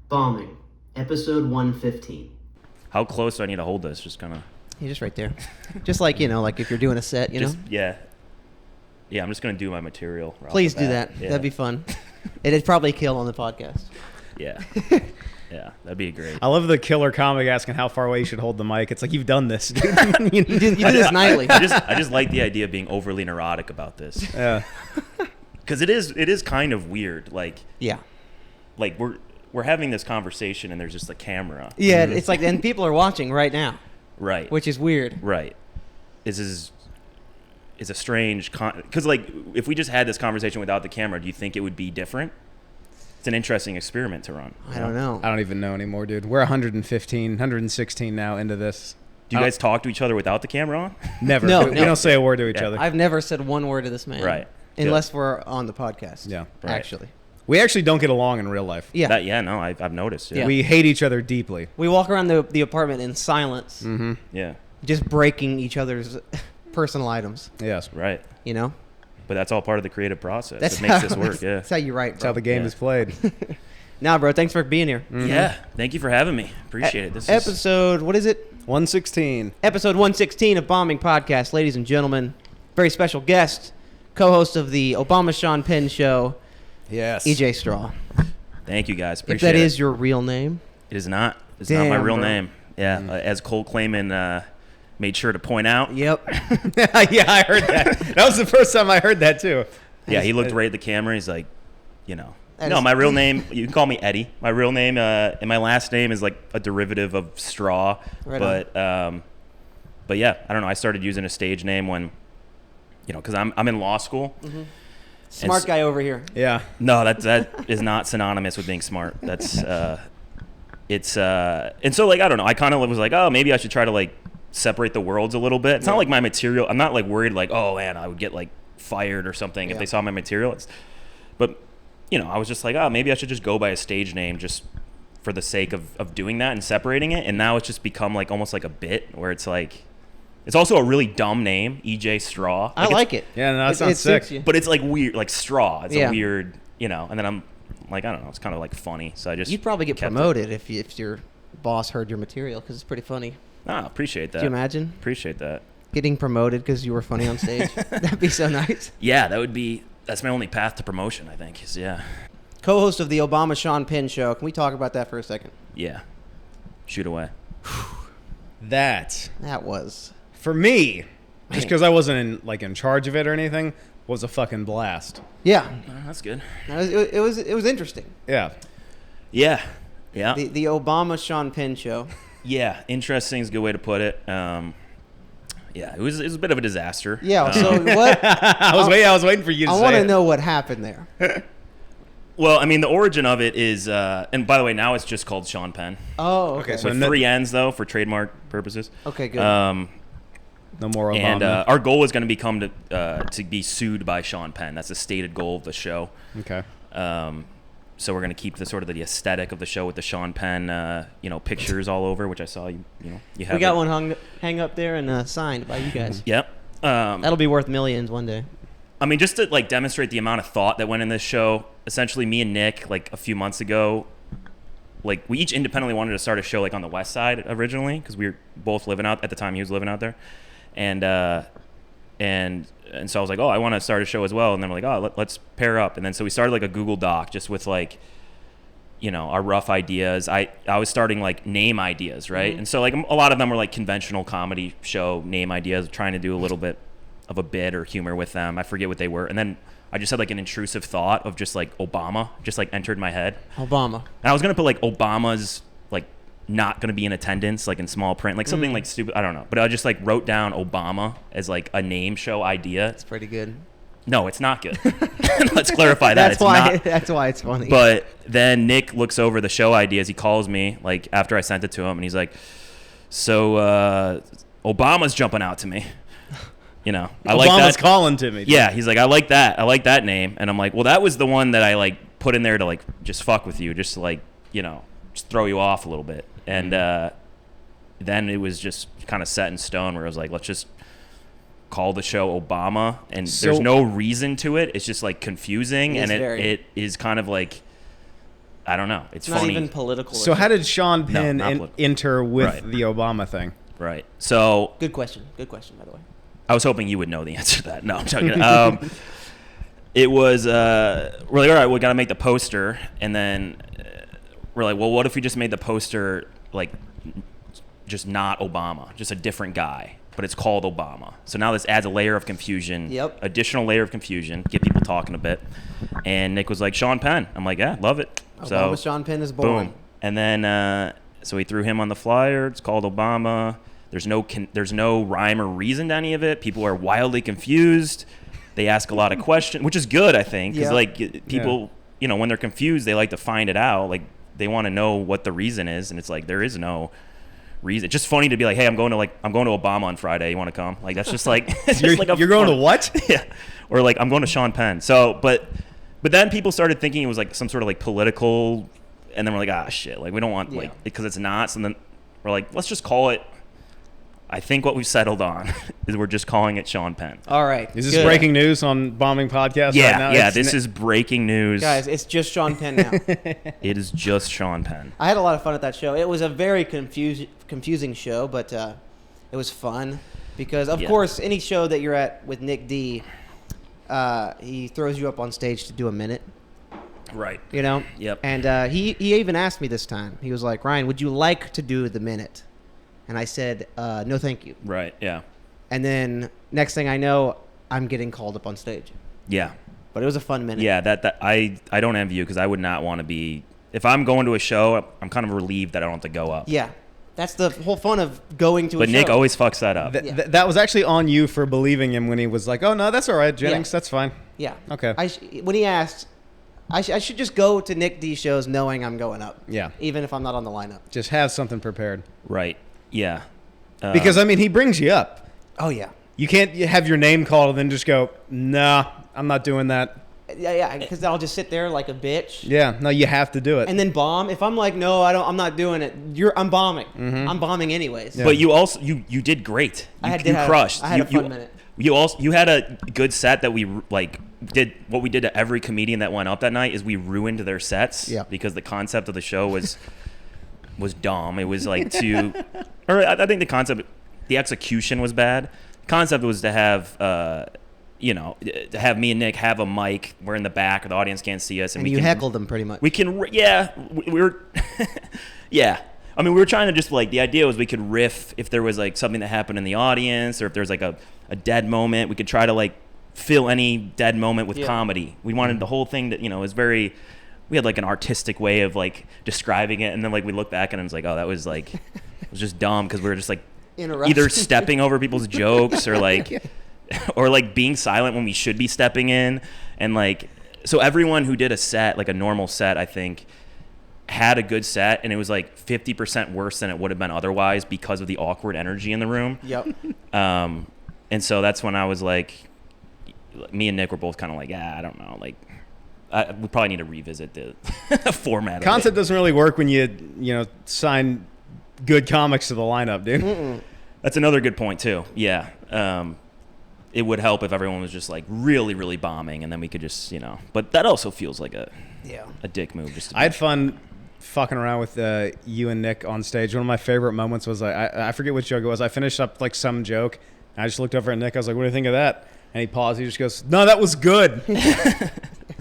Bombing, episode 115. How close do I need to hold this? Just kind of... You're just right there. Just like, like if you're doing a set, you know? Yeah. Yeah, I'm just going to do my material. Please do that. Yeah. That'd be fun. It'd probably kill on the podcast. Yeah. Yeah, that'd be great. I love the killer comic asking how far away you should hold the mic. It's like, you've done this. You do this nightly. I just like the idea of being overly neurotic about this. Yeah. Because it is kind of weird. Like, yeah. Like, we're having this conversation and there's just a camera. Yeah, it's like, and people are watching right now. Right. Which is weird. Right. This is a strange... Because, like, if we just had this conversation without the camera, do you think it would be different? It's an interesting experiment to run. I don't know. I don't even know anymore, dude. We're 116 now into this. Do you guys talk to each other without the camera on? Never. No, we don't say a word to each other. I've never said one word to this man. Right. Unless we're on the podcast. Yeah. Right. Actually. We actually don't get along in real life. Yeah. No, I've noticed. Yeah. We hate each other deeply. We walk around the apartment in silence. Mm-hmm. Yeah. Just breaking each other's personal items. Yes. Right. You know? But that's all part of the creative process. That's it makes how, this work, yeah. That's how you write, bro. That's how the game is played. Nah, bro, thanks for being here. Mm-hmm. Yeah. Thank you for having me. Appreciate it. This Episode, what is it? 116. Episode 116 of Bombing Podcast, ladies and gentlemen. Very special guest, co-host of the Obama Sean Penn Show, Yes. EJ Straw. Thank you, guys. If Appreciate that it. is your real name. It is not. It's not my Damn, real bro. name. Yeah. As Cole Clayman made sure to point out. Yep. Yeah, I heard that. That was the first time I heard that, too. Yeah, he looked right at the camera. He's like, no, is- my real name, you can call me Eddie. My real name and my last name is like a derivative of Straw. Right But yeah, I don't know. I started using a stage name when, because I'm in law school. Mm-hmm. Smart guy over here. Yeah. No, that is not synonymous with being smart. That's and so like I don't know. I kind of was like, oh, maybe I should try to like separate the worlds a little bit. It's not like my material. I'm not like worried like, oh man, I would get like fired or something if they saw my material. But I was just like, oh, maybe I should just go by a stage name just for the sake of doing that and separating it. And now it's just become like almost like a bit where it's like. It's also a really dumb name, EJ Straw. I like it. Yeah, no, that sounds sick. suits you. But it's like weird, like Straw. It's Yeah. a weird, and then I'm like, I don't know, it's kind of like funny. So I just You'd probably get kept it. promoted if your boss heard your material because it's pretty funny. Ah, appreciate that. Could you imagine Appreciate that. getting promoted because you were funny on stage? That'd be so nice. Yeah, that's my only path to promotion, I think. Yeah. Co-host of the Obama Sean Penn Show. Can we talk about that for a second? Yeah. Shoot away. That, That was... for me, just Man. because I wasn't in charge of it or anything, was a fucking blast. Yeah. That's good. It was interesting. Yeah. Yeah. Yeah. The Obama Sean Penn Show. Yeah. Interesting is a good way to put it. Yeah, it was a bit of a disaster. Yeah, so what... I was waiting for you to I say want to it. know what happened there. Well, I mean, the origin of it is, and by the way, now it's just called Sean Penn. Oh, okay. Okay, so With no- 3 N's, though, for trademark purposes. Okay, good. No more Obama. And our goal is going to become to be sued by Sean Penn. That's the stated goal of the show. Okay. So we're going to keep the aesthetic of the show with the Sean Penn, pictures all over, which I saw you have. We got it. one hang up there and signed by you guys. Yep. That'll be worth millions one day. I mean, just to like demonstrate the amount of thought that went in this show. Essentially, me and Nick, like a few months ago, like we each independently wanted to start a show like on the West Side originally because we were both living out at the time. He was living out there, and so I was like, oh, I want to start a show as well. And then we're like, oh, let's pair up. And then so we started like a Google Doc just with like, our rough ideas. I was starting like name ideas, right? Mm-hmm. And so like a lot of them were like conventional comedy show name ideas, trying to do a little bit of a bit or humor with them. I forget what they were. And then I just had like an intrusive thought of just like Obama just like entered my head. Obama. And I was going to put like Obama's like not going to be in attendance, like in small print, like something like stupid. I don't know. But I just like wrote down Obama as like a name show idea. It's pretty good. No, it's not good. Let's clarify that. It's not. That's why it's funny. But then Nick looks over the show ideas. He calls me like after I sent it to him and he's like, so Obama's jumping out to me. I like that. Obama's calling to me. Yeah, he's like, I like that name. And I'm like, well, that was the one that I like put in there to like just fuck with you, just to like, just throw you off a little bit. And then it was just kind of set in stone where I was like, let's just call the show Obama. And there's no reason to it. It's just like confusing. And it is kind of like, I don't know. It's not funny. even political. So how did Sean Penn not political. enter with Right. the Obama thing? Right. So Good question. Good question, by the way. I was hoping you would know the answer to that. No, I'm joking. It was we're like, all right, we got to make the poster, and then we're like, well, what if we just made the poster like just not Obama, just a different guy, but it's called Obama. So now this adds a layer of confusion. Yep. Additional layer of confusion, get people talking a bit. And Nick was like, Sean Penn. I'm like, yeah, love it. Obama Sean Penn is born. Boom. And then so he threw him on the flyer. It's called Obama. There's no rhyme or reason to any of it. People are wildly confused. They ask a lot of questions, which is good, I think, because like people, you know, when they're confused, they like to find it out. Like they want to know what the reason is, and it's like there is no reason. It's just funny to be like, hey, I'm going to Obama on Friday. You want to come? Like that's just like it's just like you're going to what? Yeah, or like I'm going to Sean Penn. So, but then people started thinking it was like some sort of like political, and then we're like, ah, shit, like we don't want like because it's not. So then we're like, let's just call it. I think what we've settled on is we're just calling it Sean Penn. All right. Is this breaking news on Bombing Podcast Yeah, right now? yeah, this is breaking news. Guys, it's just Sean Penn now. It is just Sean Penn. I had a lot of fun at that show. It was a very confusing show, but it was fun because, of course, any show that you're at with Nick D, he throws you up on stage to do a minute. Right. You know? Yep. And he even asked me this time. He was like, Ryan, would you like to do the minute? And I said, no, thank you. Right, yeah. And then next thing I know, I'm getting called up on stage. Yeah. But it was a fun minute. Yeah, that I don't envy you because I would not want to be – if I'm going to a show, I'm kind of relieved that I don't have to go up. Yeah. That's the whole fun of going to a show. But Nick always fucks that up. That was actually on you for believing him when he was like, oh, no, that's all right, Jennings. That's fine. Yeah. Okay. When he asked, I should just go to Nick D shows knowing I'm going up. Yeah. Even if I'm not on the lineup. Just have something prepared. Right. Yeah. Because, I mean, he brings you up. Oh, yeah. You can't have your name called and then just go, nah, I'm not doing that. Yeah, because I'll just sit there like a bitch. Yeah, no, you have to do it. And then bomb. If I'm like, no, I'm not doing it. I'm bombing. Mm-hmm. I'm bombing anyways. Yeah. But you also you did great. You crushed. I had a fun minute. You had a good set that we like did. What we did to every comedian that went up that night is we ruined their sets because the concept of the show was dumb. It was like I think the execution was bad. The concept was to have to have me and Nick have a mic. We're in the back, the audience can't see us, and you heckled them pretty much. We can, we were, yeah. I mean, we were trying to just like, the idea was we could riff if there was like something that happened in the audience, or if there's like a dead moment, we could try to like fill any dead moment with comedy. We wanted the whole thing that, is very, we had like an artistic way of like describing it, and then like we look back and it's like, oh, that was like, it was just dumb because we were just like either stepping over people's jokes or like, or like being silent when we should be stepping in. And like, so everyone who did a set, like a normal set, I think, had a good set, and it was like 50% worse than it would have been otherwise because of the awkward energy in the room. Yep. And so that's when I was like, me and Nick were both kind of like, I don't know, like, we probably need to revisit the format. Concept doesn't really work when you sign good comics to the lineup, dude. Mm-mm. That's another good point too. Yeah. It would help if everyone was just like really, really bombing, and then we could just, but that also feels like a dick move. Just I had fun fucking around with you and Nick on stage. One of my favorite moments was I forget which joke it was. I finished up like some joke, and I just looked over at Nick. I was like, "What do you think of that?" And he paused. He just goes, "No, that was good."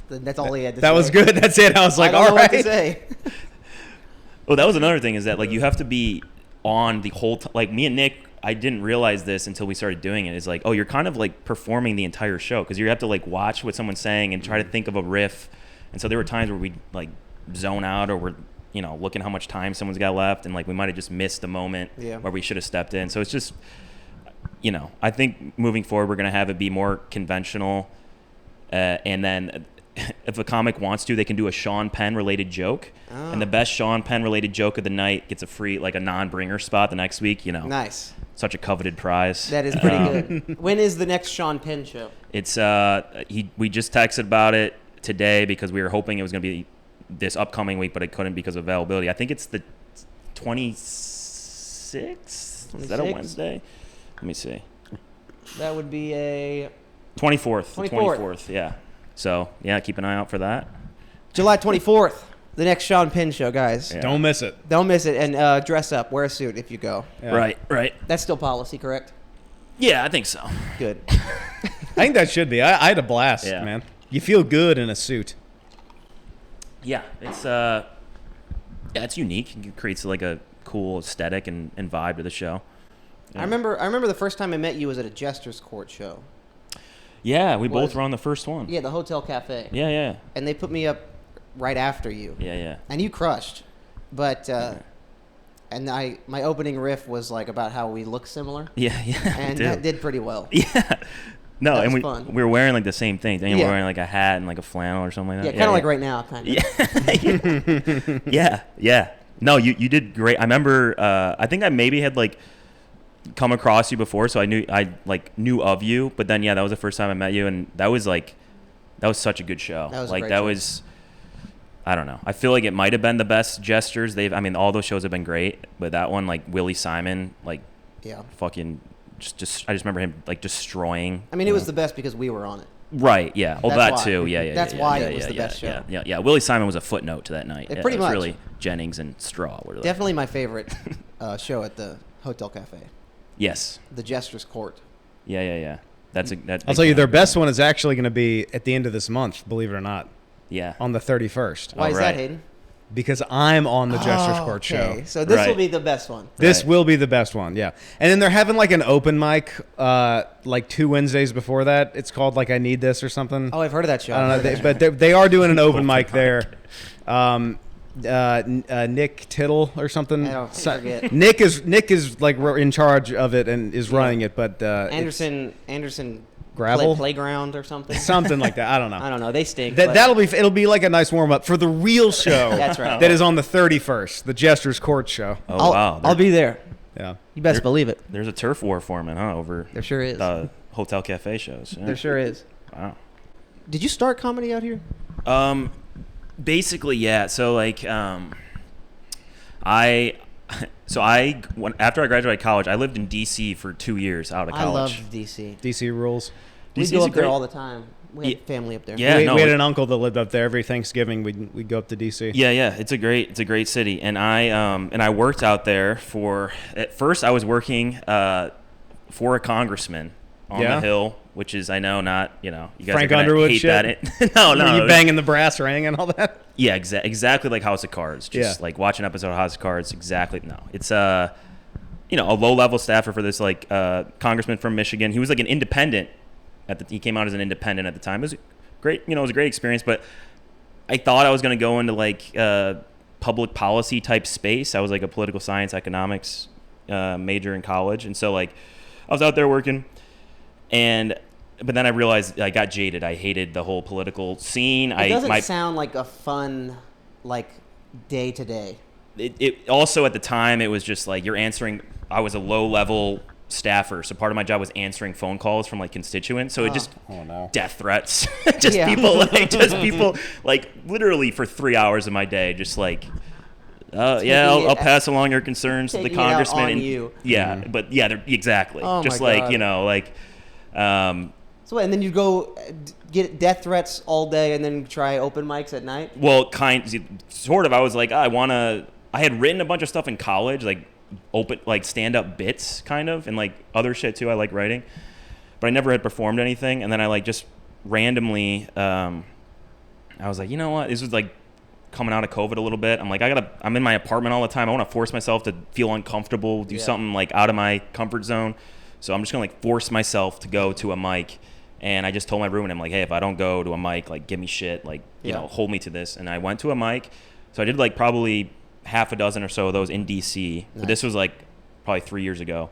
That's all he had to say. That was good. That's it. I was like, "All right." What to say. Well, that was another thing, is that like you have to be on the whole time. Like me and Nick, I didn't realize this until we started doing it. It's like, oh, you're kind of like performing the entire show, because you have to like watch what someone's saying and try to think of a riff. And so there were times where we'd like zone out, or we're looking how much time someone's got left, and like we might have just missed the moment where we should have stepped in. So it's just, I think moving forward we're gonna have it be more conventional, and then if a comic wants to, they can do a Sean Penn related joke, and the best Sean Penn related joke of the night gets a free, like a non-bringer spot the next week. Nice. Such a coveted prize. That is pretty good. When is the next Sean Penn show? It's we just texted about it today because we were hoping it was going to be this upcoming week, but it couldn't because of availability. I think it's the 26th. Is that a Wednesday? Let me see. That would be a 24th. 24th. Yeah. So yeah, keep an eye out for that. July 24th. The next Sean Penn show, guys. Yeah. Don't miss it. Don't miss it. And dress up. Wear a suit if you go. Yeah. Right. That's still policy, correct? Yeah, I think so. Good. I think that should be. I had a blast, Yeah. man. You feel good in a suit. Yeah, it's unique. It creates like a cool aesthetic and vibe to the show. Yeah. I remember the first time I met you was at a Jester's Court show. Yeah, we both were on the first one. Yeah, the Hotel Cafe. Yeah. And they put me up right after you. Yeah. And you crushed. But and my opening riff was like about how we look similar. Yeah. And that did pretty well. Yeah. No, That and was we fun. were wearing like the same thing. Then you Yeah. were wearing like a hat and like a flannel or something like Yeah, that. kind of like right now, kind of. Yeah. No, you did great. I remember. I think I maybe had like come across you before, so I knew of you. But then that was the first time I met you, and that was such a good show. That was a like great that show. was. I don't know. I feel like it might have been the best Gestures. All those shows have been great, but that one, like Willie Simon, like Yeah. fucking just I just remember him like destroying. I mean, it was the best because we were on it. Right, yeah. Oh, That's that why. too. Yeah. That's yeah, why yeah, it was yeah, the yeah, best show. Yeah. Willie Simon was a footnote to that night. Yeah, Yeah, pretty it was much. really Jennings and Straw were Definitely my favorite show at the Hotel Cafe. Yes. The Jester's Court. Yeah. I'll tell you, their best one is actually going to be at the end of this month, believe it or not, Yeah. on the 31st. Why is right. that, Hayden? Because I'm on the Jester's Court okay. show. So this will Right. be the best one. This Right. will be the best one, yeah. And then they're having like an open mic, like 2 Wednesdays before that. It's called like I Need This or something. Oh, I've heard of that show. I don't know, but they are doing an open mic there. Nick Tittle or something. I don't forget. Nick is like in charge of it and is running it, but Anderson Gravel? Playground or something. something like that. I don't know. I don't know. They stink. but It'll be like a nice warm up for the real show. That's right. That is on the 31st, the Jester's Court show. Oh wow. I'll be there. Yeah. You best believe it. There's a turf war forming, over There sure is. the Hotel Cafe shows. Yeah. There sure is. Wow. Did you start comedy out here? Basically, yeah. So like, after I graduated college, I lived in DC for 2 years out of I college. love DC. DC rules. We DC go is up there great. all the time. We had family up there. Yeah. we no, had it- an uncle that lived up there. Every Thanksgiving, we'd go up to DC. Yeah, it's a great city, and I worked out there at first I was working for a congressman on Yeah? the Hill, which is I know not you guys Frank are gonna Underwood hate shit? that. No, Were you banging the brass ring and all that? Yeah, exactly like House of Cards. Just Yeah. like watch an episode of House of Cards. Exactly. No, it's a low-level staffer for this congressman from Michigan. He was like an independent. He came out as an independent at the time. It was great. It was a great experience. But I thought I was going to go into like public policy type space. I was like a political science economics major in college, and so like I was out there working, but then I realized I got jaded. I hated the whole political scene. It doesn't sound like a fun, like, day to day. It also at the time it was just like you're answering. I was a low level staffer, so part of my job was answering phone calls from like constituents. So it just death threats, people like literally for 3 hours of my day, just like. I'll pass along your concerns to the Taking it out congressman. on And, you. yeah, but yeah, exactly. Oh just my like God. So and then you go get death threats all day, and then try open mics at night. well, sort of. I was like, I had written a bunch of stuff in college, like stand-up bits, kind of, and like other shit too. I like writing, but I never had performed anything. And then I like just randomly, I was like, you know what? This was like coming out of COVID a little bit. I'm like, I'm in my apartment all the time. I want to force myself to feel uncomfortable, do something like out of my comfort zone. So I'm just gonna like force myself to go to a mic. And I just told my roommate, I'm like, hey, if I don't go to a mic, like give me shit, like hold me to this. And I went to a mic. So I did like probably half a dozen or so of those in DC. Nice. But this was like probably 3 years ago.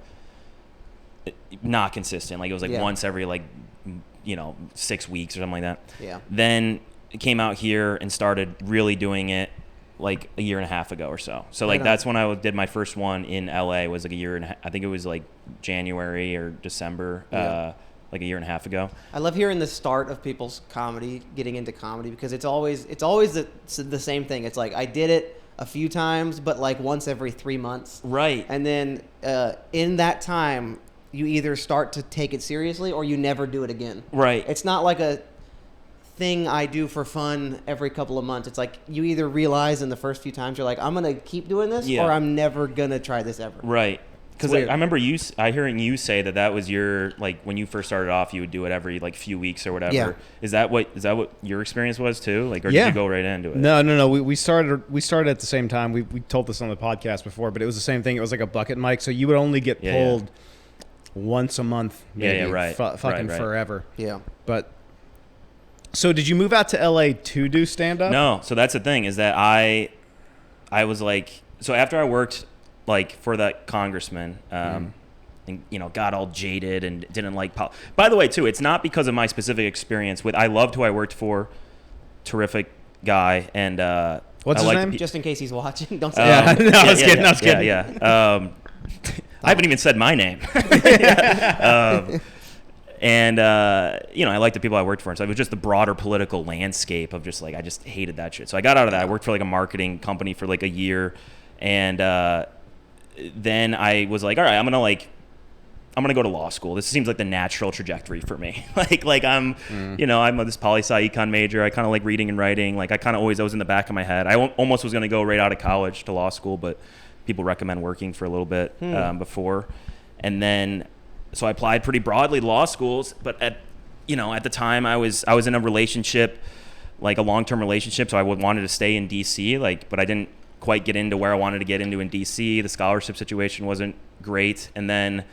Not consistent. Like it was like once every 6 weeks or something like that. Yeah. Then it came out here and started really doing it like a year and a half ago or so. So like Right on. that's when I did my first one in LA. Was like a year and a half, I think it was like January or December, like a year and a half ago. I love hearing the start of people's comedy, getting into comedy, because it's always the same thing. It's like I did it a few times, but like once every 3 months. Right. And then in that time, you either start to take it seriously or you never do it again. Right. It's not like a thing I do for fun every couple of months. It's like you either realize in the first few times you're like, I'm gonna keep doing this, Yeah. or I'm never gonna try this ever. Right. Because weird. I remember I hearing you say that was your, like, when you first started off, you would do it every like few weeks or whatever. Yeah. Is that what your experience was too? Like, or Yeah. did you go right into it? No. We started at the same time. We told this on the podcast before, but it was the same thing. It was like a bucket mic, so you would only get Yeah, pulled once a month. Maybe, Yeah, right. Fucking Right. forever. Yeah. But so did you move out to LA to do stand up? No. So that's the thing, is that I was like, so after I worked like for that congressman, and, you know, got all jaded and didn't like By the way, too, it's not because of my specific experience with. I loved who I worked for. Terrific guy, and What's I his liked name? the pe- Just in case he's watching, don't say Yeah, that. no, I was kidding. I was kidding. Yeah. I haven't even said my name. And you know, I liked the people I worked for, and so it was just the broader political landscape of just like, I just hated that shit. So I got out of that. I worked for like a marketing company for like a year, and then I was like, all right, I'm gonna go to law school. This seems like the natural trajectory for me. like I'm, you know, I'm this poli-sci econ major. I kind of like reading and writing. Like I kind of always was in the back of my head. I almost was gonna go right out of college to law school, but people recommend working for a little bit before, and then. So I applied pretty broadly to law schools, but at the time I was in a relationship, like a long-term relationship. So I wanted to stay in DC, but I didn't quite get into where I wanted to get into in DC. The scholarship situation wasn't great. And then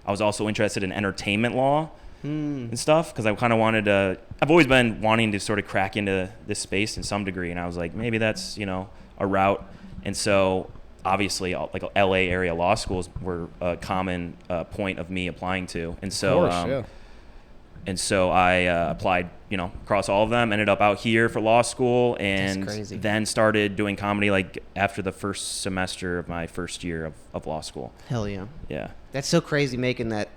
I was also interested in entertainment law and stuff, because I kind of wanted to, I've always been wanting to sort of crack into this space in some degree. And I was like, maybe that's, a route. And so obviously, like LA area law schools were a common point of me applying to, and so I applied, across all of them. Ended up out here for law school, and then started doing comedy like after the first semester of my first year of law school. Hell yeah. Yeah. That's so crazy making that.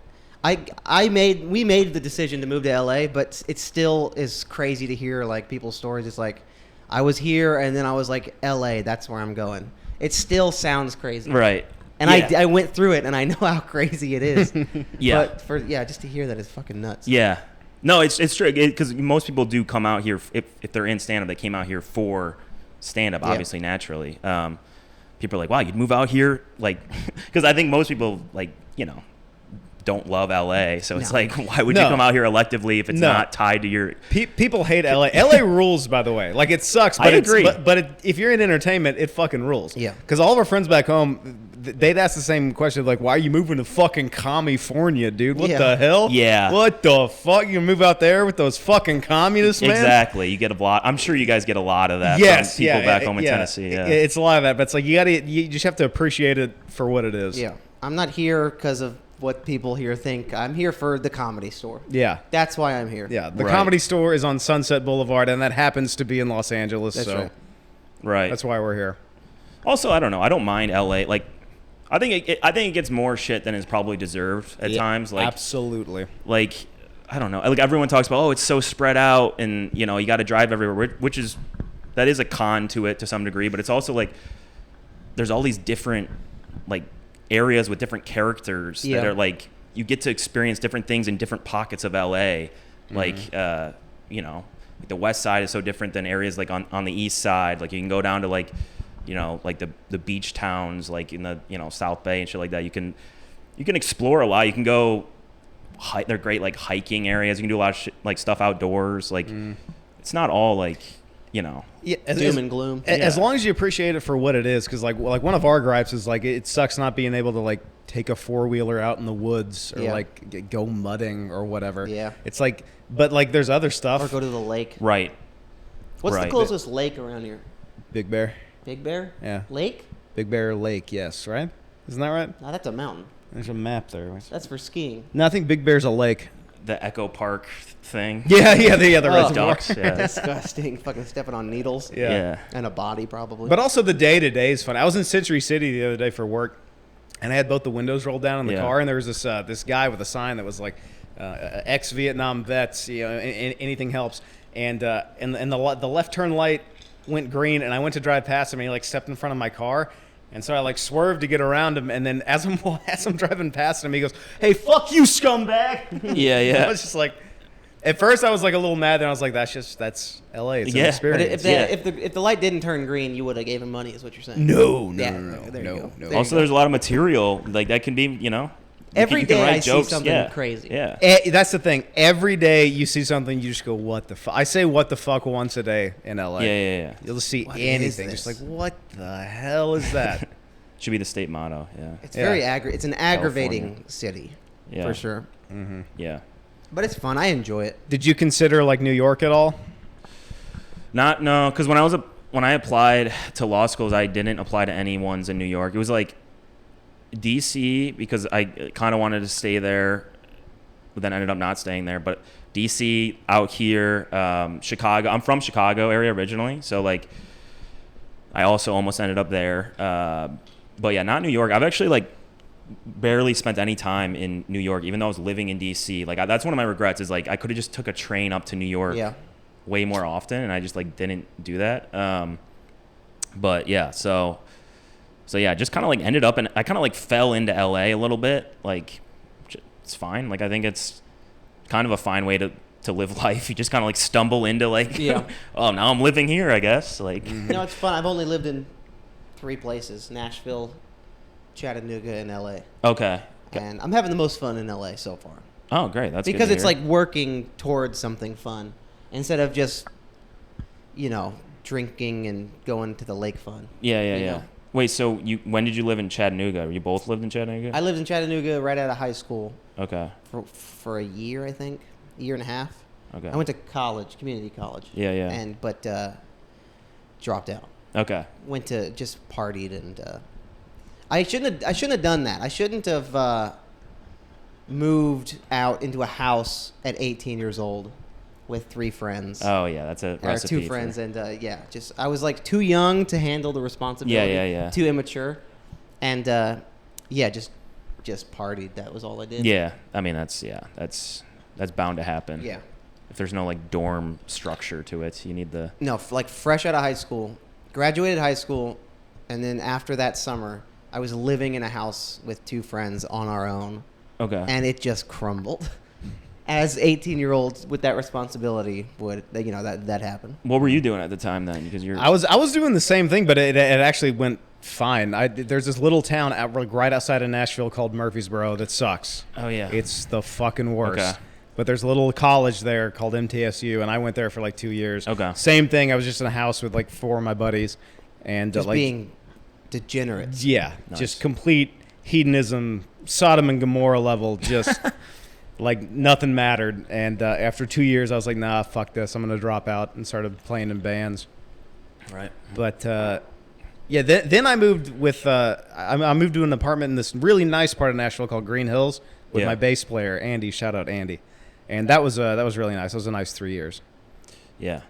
We made the decision to move to LA, but it still is crazy to hear like people's stories. It's like, I was here and then I was like, LA, that's where I'm going. It still sounds crazy. Right. And I went through it and I know how crazy it is. Yeah. But just to hear that is fucking nuts. Yeah. No, it's true, because most people do come out here, if they're in stand-up, they came out here for stand-up, obviously, naturally. People are like, wow, you'd move out here? Like, because I think most people, like, don't love LA, so it's like, why would you come out here electively if it's not tied to your... People hate LA. LA rules, by the way. Like, it sucks, but I agree. If you're in entertainment, it fucking rules. Yeah. Because all of our friends back home, they'd ask the same question, like, why are you moving to fucking California, dude? What the hell? Yeah. What the fuck? You move out there with those fucking communists, man? Exactly. You get a lot. I'm sure you guys get a lot of that from people back home in Tennessee. Yeah. It's a lot of that, but it's like, you just have to appreciate it for what it is. Yeah. I'm not here because of what people here think. I'm here for the Comedy Store. Yeah. That's why I'm here. Yeah. The Comedy Store is on Sunset Boulevard, and that happens to be in Los Angeles. That's right. Right. That's why we're here. Also, I don't know. I don't mind LA. Like, I think it gets more shit than is probably deserved at times. Like, absolutely. Like, I don't know. Like, everyone talks about, it's so spread out, and you got to drive everywhere, that is a con to it to some degree. But it's also like there's all these different like areas with different characters that are like, you get to experience different things in different pockets of LA. Like, the West Side is so different than areas like on the East Side. Like, you can go down to like, like the beach towns, like in the, South Bay and shit like that. You can explore a lot. You can go they're great like hiking areas. You can do a lot of shit, like stuff outdoors. Like, it's not all like, doom and gloom. As long as you appreciate it for what it is, because like one of our gripes is like, it sucks not being able to like take a 4-wheeler out in the woods or like go mudding or whatever. Yeah. It's like, but like there's other stuff. Or go to the lake. Right. What's the closest lake around here? Big Bear. Big Bear? Yeah. Lake? Big Bear Lake, yes, right? Isn't that right? No, that's a mountain. There's a map there. That's for skiing. No, I think Big Bear's a lake. The Echo Park thing. Yeah, the reservoir. Ducks. Yeah. Disgusting. Fucking stepping on needles. Yeah. And a body, probably. But also the day-to-day is fun. I was in Century City the other day for work, and I had both the windows rolled down in the car, and there was this guy with a sign that was like, ex-Vietnam vets, anything helps. And the left turn light went green, and I went to drive past him, and he like stepped in front of my car. And so I like swerved to get around him, and then as I'm driving past him, he goes, "Hey, fuck you, scumbag!" Yeah. I was just like, At first, I was like a little mad. Then I was like, that's L.A. It's an Yeah. But experience. if the light didn't turn green, you would have gave him money, is what you're saying. No. There you go. There you Also, go. there's a lot of material like that can be, Every you can day write I see jokes. something crazy. Yeah. That's the thing. Every day you see something, you just go, what the fuck? I say what the fuck once a day in LA. Yeah. You'll see What is anything. this? Just like, what the hell is that? Should be the state motto. Yeah. It's very it's an aggravating California. city, Yeah. for sure. Yeah. But it's fun. I enjoy it. Did you consider like New York at all? No, because when I applied to law schools, I didn't apply to any ones in New York. It was like DC because I kind of wanted to stay there, but then ended up not staying there. But DC, out here, Chicago. I'm from Chicago area originally, so like I also almost ended up there. But yeah, not New York. I've actually like barely spent any time in New York, even though I was living in DC. Like that's one of my regrets is like I could have just took a train up to New York way more often, and I just like didn't do that. But yeah, so yeah, just kind of like ended up and I kind of like fell into LA a little bit. Like it's fine. Like I think it's kind of a fine way to live life. You just kind of like stumble into like, oh, now I'm living here, I guess. Like, No, it's fun. I've only lived in 3 places: Nashville, Chattanooga, and LA. Okay. And I'm having the most fun in LA so far. Oh, great. That's because good to it's hear. like working towards something fun instead of just, drinking and going to the lake fun. Yeah. know? Wait, so when did you live in Chattanooga? You both lived in Chattanooga? I lived in Chattanooga right out of high school Okay. for a year, I think, year and a half. Okay. I went to college, community college. Yeah. But dropped out. Okay. Went to just partied and I shouldn't have done that. I shouldn't have moved out into a house at 18 years old with 3 friends. Oh yeah, that's a Or recipe 2 friends, and just I was like too young to handle the responsibility. Yeah. Too immature, and just partied. That was all I did. Yeah. I mean, that's bound to happen. Yeah. If there's no like dorm structure to it, you need the. No, like fresh out of high school, graduated high school, and then after that summer, I was living in a house with 2 friends on our own. Okay. And it just crumbled. As 18-year-olds with that responsibility would, that happened. What were you doing at the time then? Because you're. I was doing the same thing, but it actually went fine. There's this little town right outside of Nashville called Murfreesboro that sucks. Oh yeah. It's the fucking worst. Okay. But there's a little college there called MTSU, and I went there for like 2 years. Okay. Same thing. I was just in a house with like 4 of my buddies, and Just like being degenerates. yeah, Nice. just complete hedonism, Sodom and Gomorrah level, just like nothing mattered. And after 2 years, I was like, nah, fuck this. I'm gonna drop out and started playing in bands. Right. But yeah, then I moved with I moved to an apartment in this really nice part of Nashville called Green Hills with Yeah. my bass player Andy. Shout out Andy, and that was really nice. That was a nice 3 years. Yeah.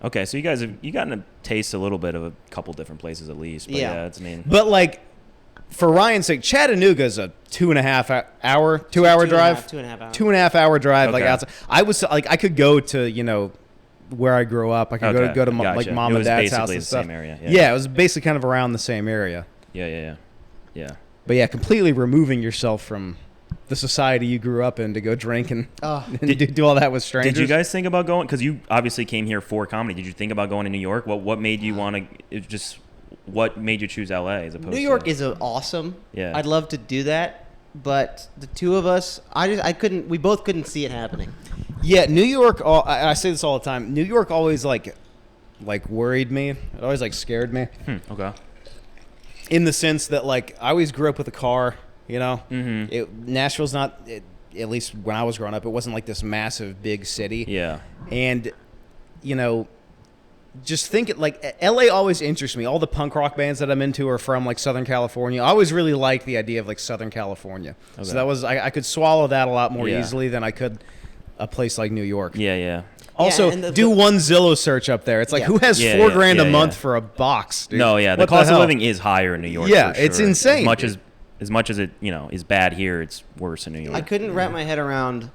Okay, so you guys have gotten a taste a little bit of a couple different places at least. But Yeah. it's But like, for Ryan's sake, Chattanooga is a 2.5 hour, 2 hour drive, 2.5 hours. 2.5 hour drive. Like Okay. outside, I was like, I could go to where I grew up. I could Okay, go to gotcha. like mom It and was dad's house basically and the stuff. same area, Yeah, it was basically kind of around the same area. Yeah. But yeah, completely removing yourself from the society you grew up in to go drink and, Oh. and do all that with strangers. Did you guys think about going? Because you obviously came here for comedy. Did you think about going to New York? What made you want to? What made you choose LA as opposed? New York to, is awesome. Yeah. I'd love to do that, but the 2 of us, I couldn't. We both couldn't see it happening. Yeah, New York. I say this all the time. New York always like worried me. It always like scared me. Okay. In the sense that like I always grew up with a car. Mm-hmm. Nashville's not. At least when I was growing up, it wasn't like this massive big city. Yeah. And just think it like LA always interests me. All the punk rock bands that I'm into are from like Southern California. I always really liked the idea of like Southern California. Okay. So that was I could swallow that a lot more Yeah. easily than I could a place like New York. Yeah. Also, and do one Zillow search up there. It's like Yeah. who has Yeah, $4,000 yeah, a month yeah. for a box? Dude? No, yeah. The What cost of hell? living is higher in New York. Yeah, for it's sure. insane. As much as it is bad here, it's worse in New York. I couldn't wrap my head around.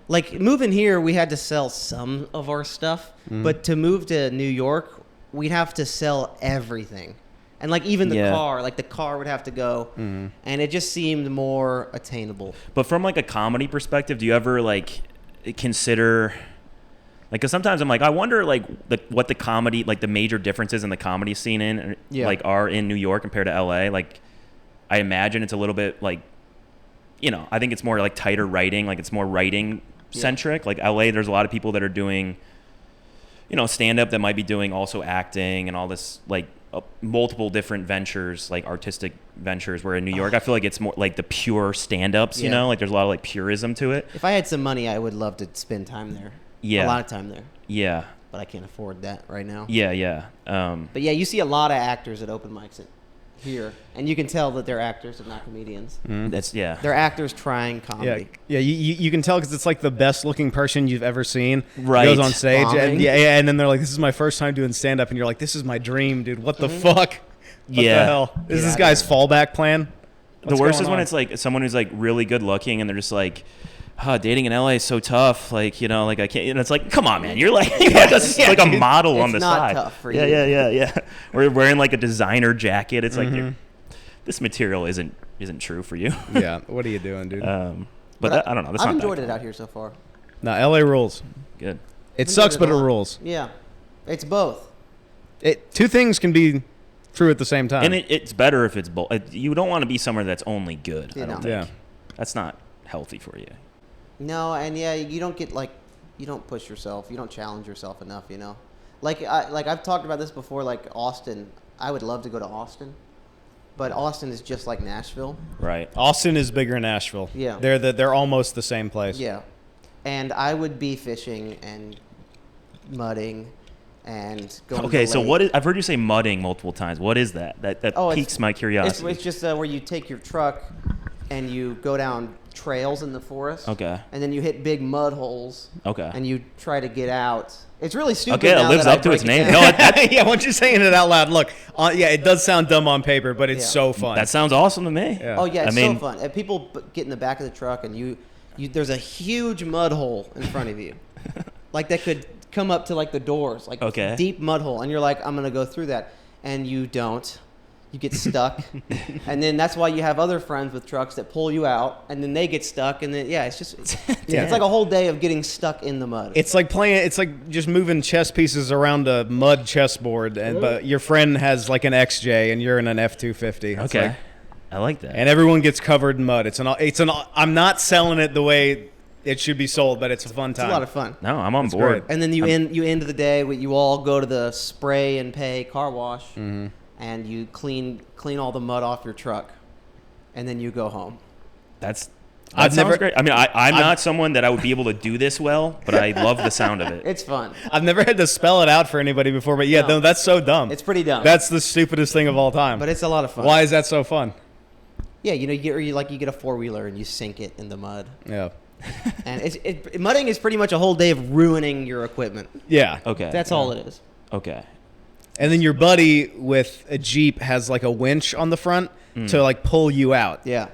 Like moving here, we had to sell some of our stuff, but to move to New York, we'd have to sell everything, and like even the Yeah. car. Like the car would have to go, and it just seemed more attainable. But from like a comedy perspective, do you ever like? consider, like, because sometimes I'm like, I wonder, like, what the comedy, like, the major differences in the comedy scene like, are in New York compared to LA. Like, I imagine it's a little bit, like, you know, I think it's more, like, tighter writing. Like, it's more writing-centric. Like, LA, there's a lot of people that are doing, you know, stand-up that might be doing also acting and all this, like, multiple different ventures, like artistic ventures, where in New York I feel like it's more like the pure stand-ups, you know, like there's a lot of like purism to it. If I had some money, I would love to spend time there. Yeah. A lot of time there. Yeah. But I can't afford that right now. Yeah. But yeah, you see a lot of actors at open mics here, and you can tell that they're actors and not comedians. That's They're actors trying comedy. Yeah. You can tell because it's like the best looking person you've ever seen Right. goes on stage, Bombing. and and then they're like, "This is my first time doing stand up," and you're like, "This is my dream, dude. What the fuck? What Yeah. the hell? Is this Yeah, guy's fallback plan?" The worst is when it's like someone who's like really good looking and they're just like, dating in LA is so tough. Like, you know, like I can't, and it's like, come on, man. You're like, that's like a model on the It's not side. tough for you. Yeah. We're wearing like a designer jacket. It's like, this material isn't true for you. Yeah, what are you doing, dude? But I don't know. That's I've not enjoyed that it out here so far. No, LA rules. good. It sucks, but it a lot. rules. Yeah, it's both. Two things can be true at the same time. And it's better if it's both. You don't want to be somewhere that's only good. I don't think. Yeah. That's not healthy for you. No, and yeah, you don't get like, you don't push yourself, you don't challenge yourself enough, you know. Like I've talked about this before. Like Austin, I would love to go to Austin, but Austin is just like Nashville. Right. Austin is bigger than Nashville. Yeah. They're almost the same place. Yeah, and I would be fishing and mudding and going. Okay, to the so lake. what is? I've heard you say mudding multiple times. What is that? That Oh, piques my curiosity. It's just where you take your truck and you go down trails in the forest. Okay. And then you hit big mud holes. Okay. And you try to get out. It's really stupid. Okay, it now lives that I up to its break it name. down. No, that, Yeah, once you're saying it out loud, look, yeah, it does sound dumb on paper, but it's Yeah. so fun. that sounds awesome to me. Yeah. Oh yeah, it's I mean, so fun. And people get in the back of the truck, and you there's a huge mud hole in front of you, like that could come up to like the doors, like Okay. deep mud hole, and you're like, I'm gonna go through that, and you don't. You get stuck, and then that's why you have other friends with trucks that pull you out, and then they get stuck, and then it's like a whole day of getting stuck in the mud. It's like just moving chess pieces around a mud chessboard, but your friend has like an XJ and you're in an F-250. It's Okay. like- I like that. and everyone gets covered in mud. I'm not selling it the way it should be sold, but it's a fun It's time. a lot of fun. No, I'm on That's board. great. And then you end the day with you all go to the spray and pay car wash, and you clean all the mud off your truck, and then you go home. That I've sounds never- great. I mean, I'm not someone that I would be able to do this well, but I love the sound of it. It's fun. I've never had to spell it out for anybody before, but yeah, No. no, that's so dumb. It's pretty dumb. That's the stupidest thing of all time. But it's a lot of fun. Why is that so fun? Yeah, you know, you get a 4-wheeler and you sink it in the mud, Yeah. and mudding is pretty much a whole day of ruining your equipment. Yeah. Okay. That's all it is. Okay. And then your buddy with a Jeep has like a winch on the front to like pull you out. Yeah.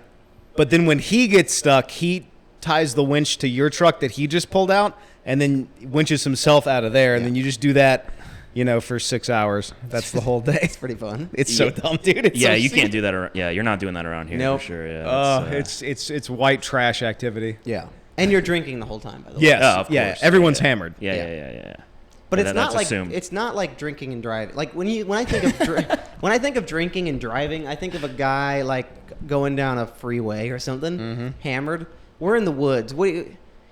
But then when he gets stuck, he ties the winch to your truck that he just pulled out and then winches himself out of there. And then you just do that, for 6 hours. That's the whole day. It's pretty fun. It's so dumb, dude. It's Yeah, so you stupid. can't do that. Yeah, you're not doing that around here Nope. for sure. Yeah. It's white trash activity. Yeah. And you're drinking the whole time, by the way. Yes. Oh, of yeah. course. Everyone's Yeah. hammered. Yeah. But Yeah, it's not that's like assumed. it's not like drinking and driving. Like when I think of when I think of drinking and driving, I think of a guy like going down a freeway or something, hammered. We're in the woods.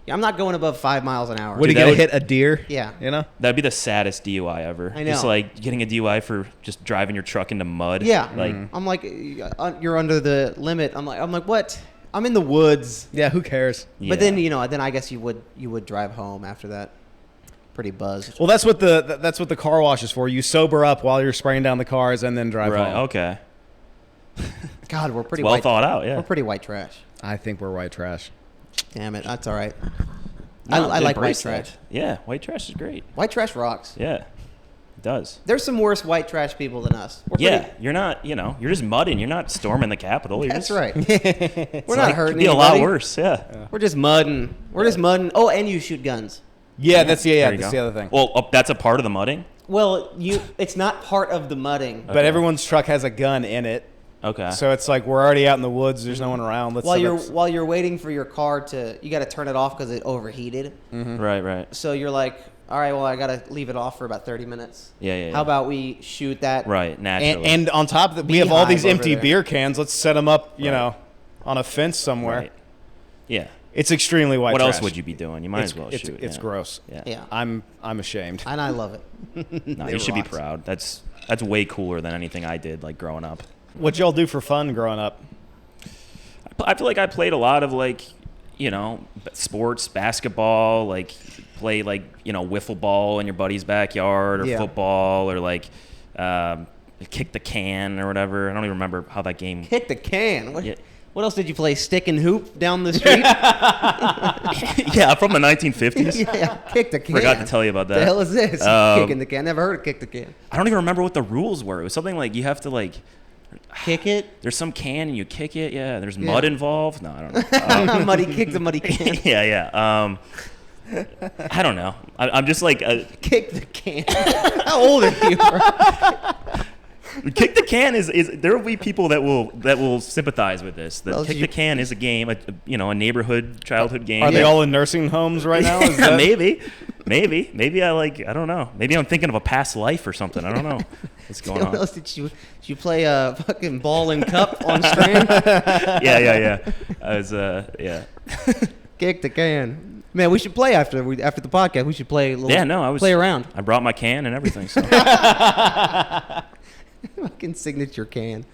I'm not going above 5 miles an hour. What are you Dude, that gonna would- hit a deer? Yeah. That'd be the saddest DUI ever. I know. Just like getting a DUI for just driving your truck into mud. Yeah. Like, I'm like, you're under the limit. I'm like, what? I'm in the woods. Yeah. Who cares? But then yeah. then I guess you would drive home after that, pretty buzzed. Well, that's what the car wash is for. You sober up while you're spraying down the cars and then drive right. home. Okay. God, we're pretty Well white. thought out. Yeah. We're pretty white trash. I think we're white trash. Damn it, that's all right. No, I like white embrace trash. that. Yeah, white trash is great. White trash rocks. Yeah, it does. There's some worse white trash people than us. We're Yeah, pretty, you're not. You're just mudding. You're not storming the Capitol. You're that's just, right. It's We're not like, hurting could be a lot anybody. worse. Yeah. We're just mudding. We're just mudding. Oh, and you shoot guns. Yeah, that's There you that's go. the other thing. Well, that's a part of the mudding. Well, it's not part of the mudding. But everyone's truck has a gun in it. Okay. So it's like we're already out in the woods. There's no one around. Let's While you're waiting for your car you got to turn it off because it overheated. Right. So you're like, all right, well, I got to leave it off for about 30 minutes. Yeah. How about we shoot that? Right, naturally. And on top of that, we have all these Beehive empty over there. beer cans. Let's set them up, you know, on a fence somewhere. Right. Yeah. It's extremely white What trash. else would you be doing? You might as well shoot. It's gross. Yeah. Yeah. I'm ashamed. And I love it. No, It you should be rocks. proud. That's way cooler than anything I did like growing up. What y'all do for fun growing up? I feel like I played a lot of like, sports, basketball, like play like, wiffle ball in your buddy's backyard or Yeah. football or like kick the can or whatever. I don't even remember how that game. Kick the can. Yeah. What else did you play? Stick and hoop down the street? Yeah, from the 1950s. Yeah, kick the can. Forgot to tell you about that. The hell is this? Kicking the can. Never heard of kick the can. I don't even remember what the rules were. It was something like you have to like. Kick it. There's some can and you kick it. Yeah. There's mud involved. No, I don't know. Muddy kick the muddy can. Yeah. I don't know. I'm just like Kick the can. How old are you, bro? kick the can is there will be people that will sympathize with this. The Well, kick the can is a game, a neighborhood childhood game. Are they all in nursing homes right now? Is that- Maybe I don't know. Maybe I'm thinking of a past life or something. I don't know what's going What on. else did you play a fucking ball and cup on string? Yeah. I was yeah. Kick the can. Man, we should play after the podcast. We should play a little. Yeah, no, I was play around. I brought my can and everything. So Fucking signature can.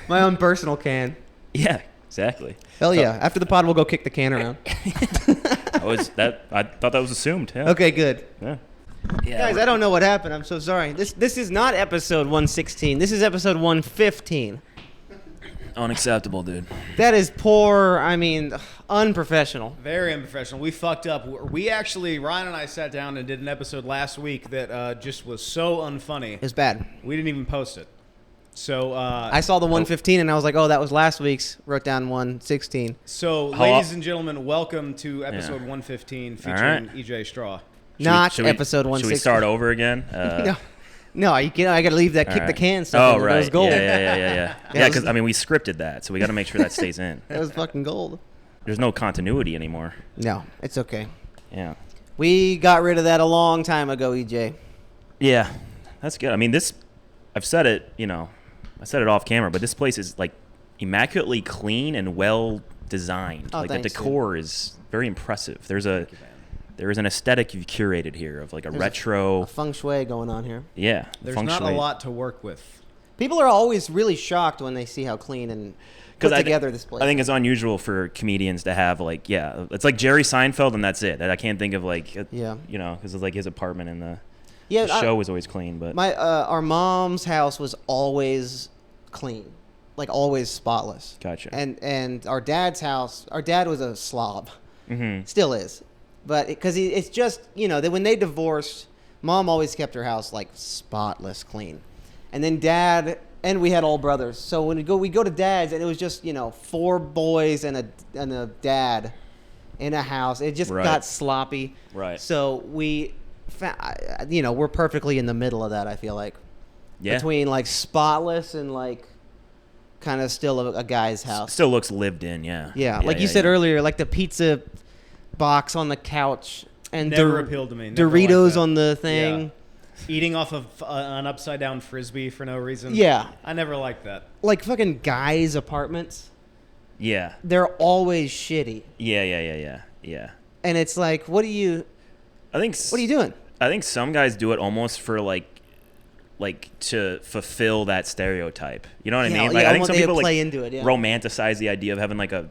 My own personal can. yeah, exactly. Hell yeah. After the pod, we'll go kick the can around. I thought that was assumed. Yeah. Okay, good. Yeah. Guys, I don't know what happened. I'm so sorry. This is not episode 116. This is episode 115. Unacceptable, dude. That is poor. I mean, unprofessional. Very unprofessional. We fucked up. We actually, Ryan and I sat down and did an episode last week that just was so unfunny. It was bad. We didn't even post it. So I saw the 115 and I was like, oh, that was last week's. Wrote down 116. So, How- ladies and gentlemen, welcome to episode 115 featuring right. EJ Straw. Not Should we- episode 116. Should we start over again? No, you can't. I got to leave that All kick the right. can stuff. Oh, in. right. That was gold. Yeah. That Yeah, was- because we scripted that, so we got to make sure that stays in. That was fucking gold. There's no continuity anymore. No, it's okay. Yeah. We got rid of that a long time ago, EJ. Yeah, that's good. I mean, I've said it, I said it off camera, but this place is like immaculately clean and well designed. Oh, like thanks, the decor is very impressive. There is an aesthetic you've curated here of like a There's retro. A feng shui going on here. Yeah. There's feng not a shui. lot to work with. People are always really shocked when they see how clean and put together this place. I think it's unusual for comedians to have like, it's like Jerry Seinfeld and that's it. I can't think of like, because it's like his apartment and the show was always clean. But our mom's house was always clean, like always spotless. Gotcha. And our dad's house, our dad was a slob, mm-hmm. still is, but because it's just that when they divorced, mom always kept her house like spotless clean, and then dad. And we had all brothers, so when we go to dad's, and it was just 4 boys and a dad in a house. It just got sloppy. Right. So we're perfectly in the middle of that. I feel like between like spotless and like kind of still a guy's house. Still looks lived in. Yeah. Yeah, like you said earlier, like the pizza box on the couch and Never appealed to me. Never Doritos liked that. on the thing. Yeah. Eating off of an upside down frisbee for no reason. Yeah. I never liked that. Like fucking guys' apartments. Yeah. They're always shitty. Yeah. And it's like, what are you doing? I think some guys do it almost for like to fulfill that stereotype. You know what I mean? Like I think some people play into it, romanticize the idea of having like a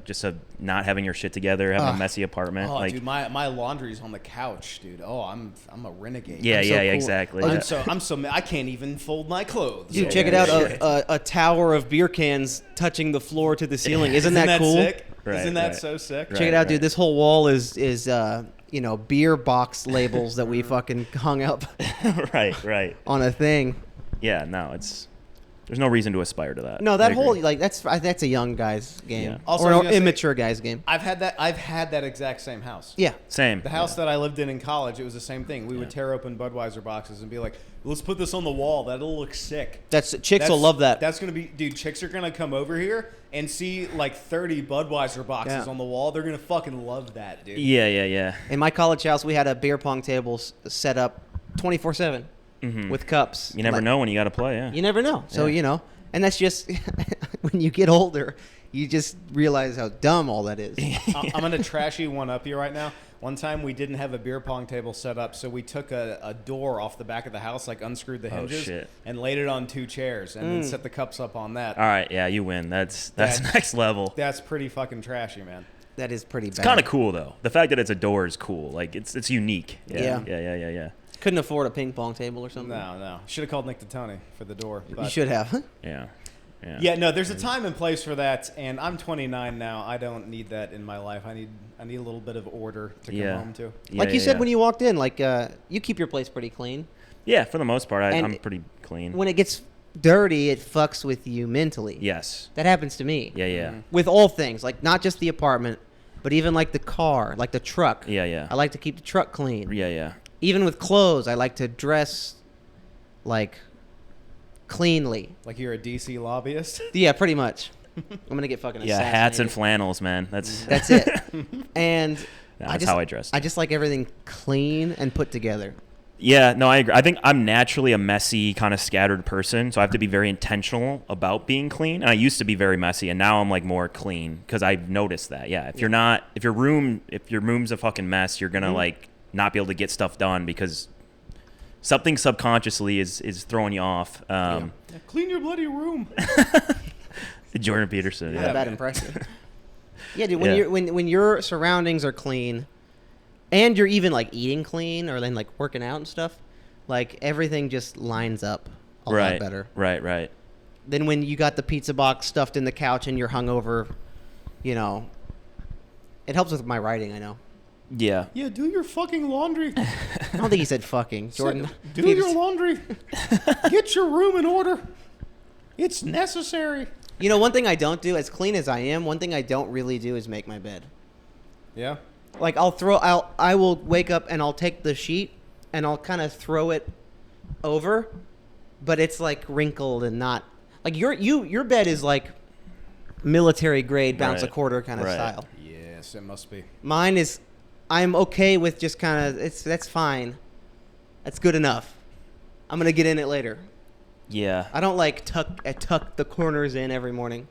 not having your shit together, having a messy apartment. Oh, like, dude, my laundry's on the couch, dude. Oh, I'm a renegade. Yeah, I'm so cool. exactly. I'm so I can't even fold my clothes. Dude, check it out. A tower of beer cans touching the floor to the ceiling. Isn't that cool? Sick? Right, Isn't that right. so sick? Check it out, dude. This whole wall is beer box labels that we fucking hung up right. on a thing. Yeah, no, it's There's no reason to aspire to that. No, I that agree. whole like that's a young guy's game, Yeah. Also, or I was an gonna say- immature guy's game. I've had that exact same house. Yeah, Same. The house that I lived in college, it was the same thing. We would tear open Budweiser boxes and be like, "Let's put this on the wall. That'll look sick." chicks will love that. That's gonna be, dude. Chicks are gonna come over here and see like 30 Budweiser boxes Yeah. on the wall. They're gonna fucking love that, dude. Yeah. In my college house, we had a beer pong table set up 24/7 with cups. You never Like, know when you got to play. Yeah. You never know. So Yeah. and that's just when you get older, you just realize how dumb all that is. I'm gonna trashy one up you right now. One time we didn't have a beer pong table set up, so we took a door off the back of the house, like unscrewed the hinges, shit. and laid it on 2 chairs, and then set the cups up on that. All right. Yeah, you win. That's That's- next level. That's pretty fucking trashy, man. That is pretty bad. It's kind of cool though. The fact that it's a door is cool. Like it's unique. Yeah. Yeah. Couldn't afford a ping pong table or something. No. Should have called Nick DeToni for the door. You but- should have. Yeah. Yeah, no, there's a time and place for that, and I'm 29 now. I don't need that in my life. I need a little bit of order to come home to. Like you said when you walked in, like you keep your place pretty clean. Yeah, for the most part, And I'm pretty clean. When it gets dirty, it fucks with you mentally. Yes. That happens to me. Yeah. With all things, like not just the apartment, but even like the car, like the truck. Yeah. I like to keep the truck clean. Yeah. Even with clothes, I like to dress like cleanly. Like you're a DC lobbyist. Yeah, pretty much. I'm gonna get fucking Yeah, hats and assassinated. flannels, man. That's it. And That's how I dress. I just like everything clean and put together. Yeah, no, I agree. I think I'm naturally a messy, kind of scattered person, so I have to be very intentional about being clean. And I used to be very messy, and now I'm like more clean because I've noticed that. Yeah, if your room's a fucking mess, you're gonna like not be able to get stuff done because something subconsciously is throwing you off. Yeah, clean your bloody room. Jordan Peterson. Not a Yeah. bad impression. Yeah, dude. When Yeah. you're when your surroundings are clean, and you're even like eating clean or then like working out and stuff, like everything just lines up a lot better. Right. Then when you got the pizza box stuffed in the couch and you're hungover, it helps with my writing. I know. Yeah. Yeah, do your fucking laundry. I don't think he said fucking, Jordan. Do He your just- laundry. Get your room in order. It's necessary. One thing I don't do, as clean as I am, one thing I don't really do is make my bed. Yeah. Like I will wake up and I'll take the sheet and I'll kind of throw it over, but it's like wrinkled and not like your bed is like military grade bounce a Right. quarter kind of Right. style. Yes, it must be. Mine is I'm okay with just kind of that's fine. That's good enough. I'm going to get in it later. Yeah. I don't like tuck the corners in every morning.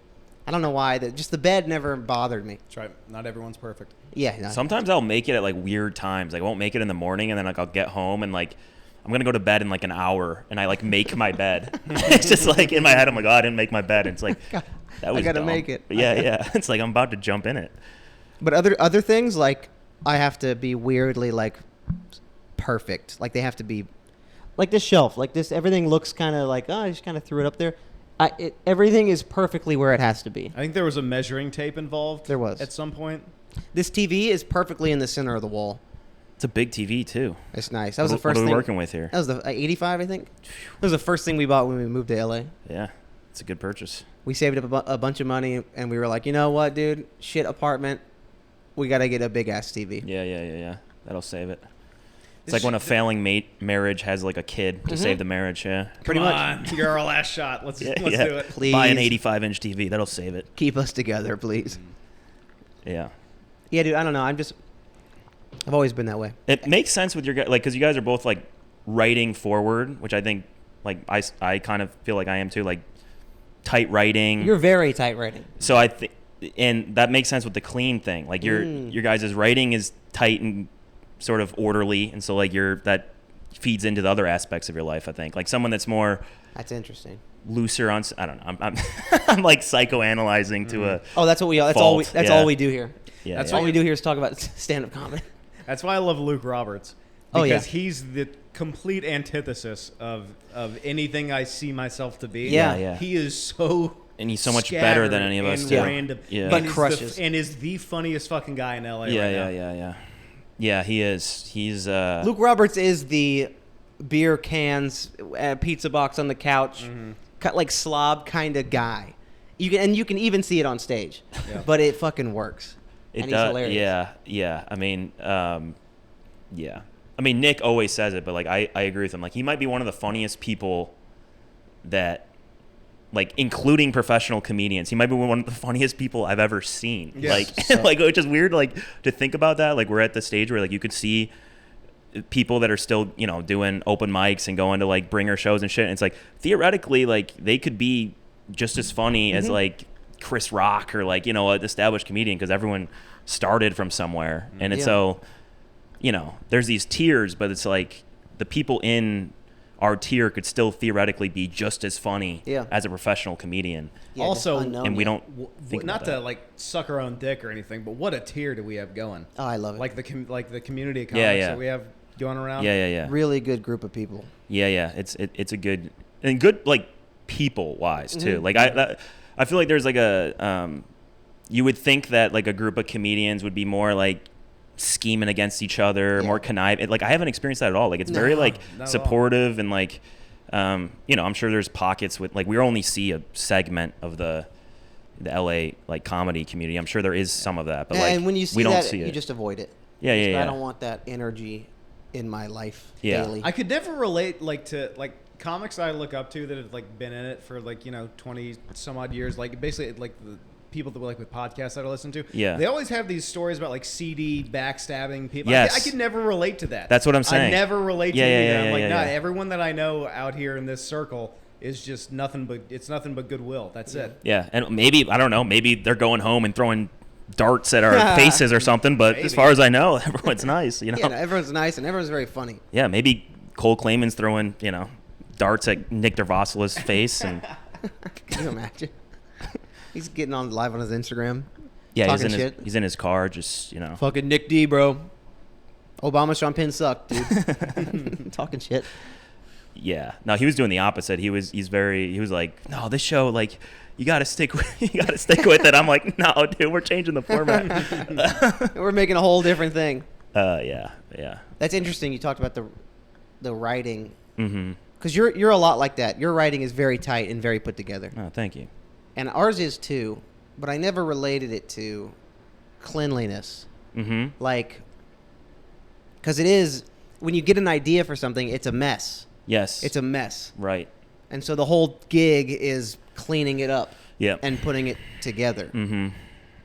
I don't know why. Just the bed never bothered me. That's right. Not everyone's perfect. Yeah. No. Sometimes I'll make it at like weird times. Like I won't make it in the morning, and then like I'll get home and like I'm gonna go to bed in like an hour, and I like make my bed. It's just like in my head, I'm like, oh, I didn't make my bed. And it's like that was I gotta dumb. make it. But yeah. It's like I'm about to jump in it. But other things, like I have to be weirdly like perfect. Like they have to be like this shelf, like this. Everything looks kind of like I just kind of threw it up there. Everything is perfectly where it has to be. I think there was a measuring tape involved. There was. At some point. This TV is perfectly in the center of the wall. It's a big TV too. It's nice. That was What- the first what are we thing. working with here? That was the 85, I think. That was the first thing we bought when we moved to LA. Yeah, it's a good purchase. We saved up a bunch of money, and we were like, you know what, dude? Shit apartment. We got to get a big-ass TV. Yeah. That'll save it. It's This like when a shit- failing marriage has like a kid to save the marriage. Yeah. Pretty Come much. on, you're our last shot. Let's Yeah. do it. Please. Buy an 85-inch TV. That'll save it. Keep us together, please. Yeah. Yeah, dude, I don't know. I've always been that way. It makes sense with your guys, like, because you guys are both like writing forward, which I think, like, I kind of feel like I am too, like tight writing. You're very tight writing. So I think, and that makes sense with the clean thing. Like your guys' writing is tight and sort of orderly, and so like that feeds into the other aspects of your life. I think like someone that's more That's interesting. looser on. I don't know. I'm I'm like psychoanalyzing to a. Oh, that's what we. That's Fault, That's yeah. all we do here. Yeah, That's yeah. All we do here is talk about stand-up comedy. That's why I love Luke Roberts. Oh, Because yeah. he's the complete antithesis of anything I see myself to be. Yeah. Yeah. He is so And he's so much better than scattered any of us. and too. random. Yeah. But And is crushes. and is the funniest fucking guy in LA Yeah, right now. yeah. Yeah, he is. He's Luke Roberts is the beer cans, pizza box on the couch, like slob kind of guy. You can even see it on stage, but it fucking works. It and does. He's hilarious. Yeah. I mean, yeah. I mean, Nick always says it, but like I agree with him. Like he might be one of the funniest people that, like, including professional comedians, he might be one of the funniest people I've ever seen. Yes. Like, like, which is weird, like, to think about that. Like, we're at the stage where, like, you could see people that are still, you know, doing open mics and going to, like, bringer shows and shit. And it's like, theoretically, like, they could be just as funny as, like, Chris Rock or, like, you know, an established comedian, because everyone started from somewhere. And it's so, you know, there's these tiers, but it's like the people in our tier could still theoretically be just as funny as a professional comedian. Yeah, Also, and we don't think not about to that. like suck our own dick or anything, but what a tier do we have going? Oh, I love it. Like the community comics that we have going around. Yeah. Really good group of people. Yeah. It's a good and good, like, people wise too. Like I feel like there's like a you would think that like a group of comedians would be more like scheming against each other, more conniving. Like I haven't experienced that at all. Like it's very like supportive and like you know, I'm sure there's pockets with like we only see a segment of the LA like comedy community. I'm sure there is some of that, but like and when you see we don't that, see you it. just avoid it. Yeah. I don't want that energy in my life Yeah. daily. I could never relate like to like comics I look up to that have like been in it for like, you know, 20 some odd years. Like basically like the people that were like with podcasts that I listen to. Yeah. They always have these stories about like CD backstabbing people. Yes. I could never relate to that. That's what I'm saying. I never relate to Yeah, any yeah, of that. yeah, I'm like, yeah, nah, yeah. everyone that I know out here in this circle is just nothing but goodwill. That's it. Yeah, and maybe I don't know. Maybe they're going home and throwing darts at our faces or something. But as far as I know, everyone's nice. You know. Yeah, no, everyone's nice and everyone's very funny. Yeah, maybe Cole Clayman's throwing, you know, darts at Nick Dervosola's face, and Can you imagine? He's getting on live on his Instagram. yeah, Talking shit. he's in his car, just, you know. Fucking Nick D, bro. Obama Sean Penn sucked, dude. Talking shit. Yeah, no, he was doing the opposite. He was like, no, this show, like, you gotta stick with it. I'm like, no, dude, we're changing the format. We're making a whole different thing. Yeah. That's interesting. You talked about the writing. Mm-hmm. Because you're a lot like that. Your writing is very tight and very put together. Oh, thank you. And ours is too, but I never related it to cleanliness. Mm-hmm. Like, because it is, when you get an idea for something, it's a mess. Yes. It's a mess. Right. And so the whole gig is cleaning it up Yep. and putting it together. Mm-hmm.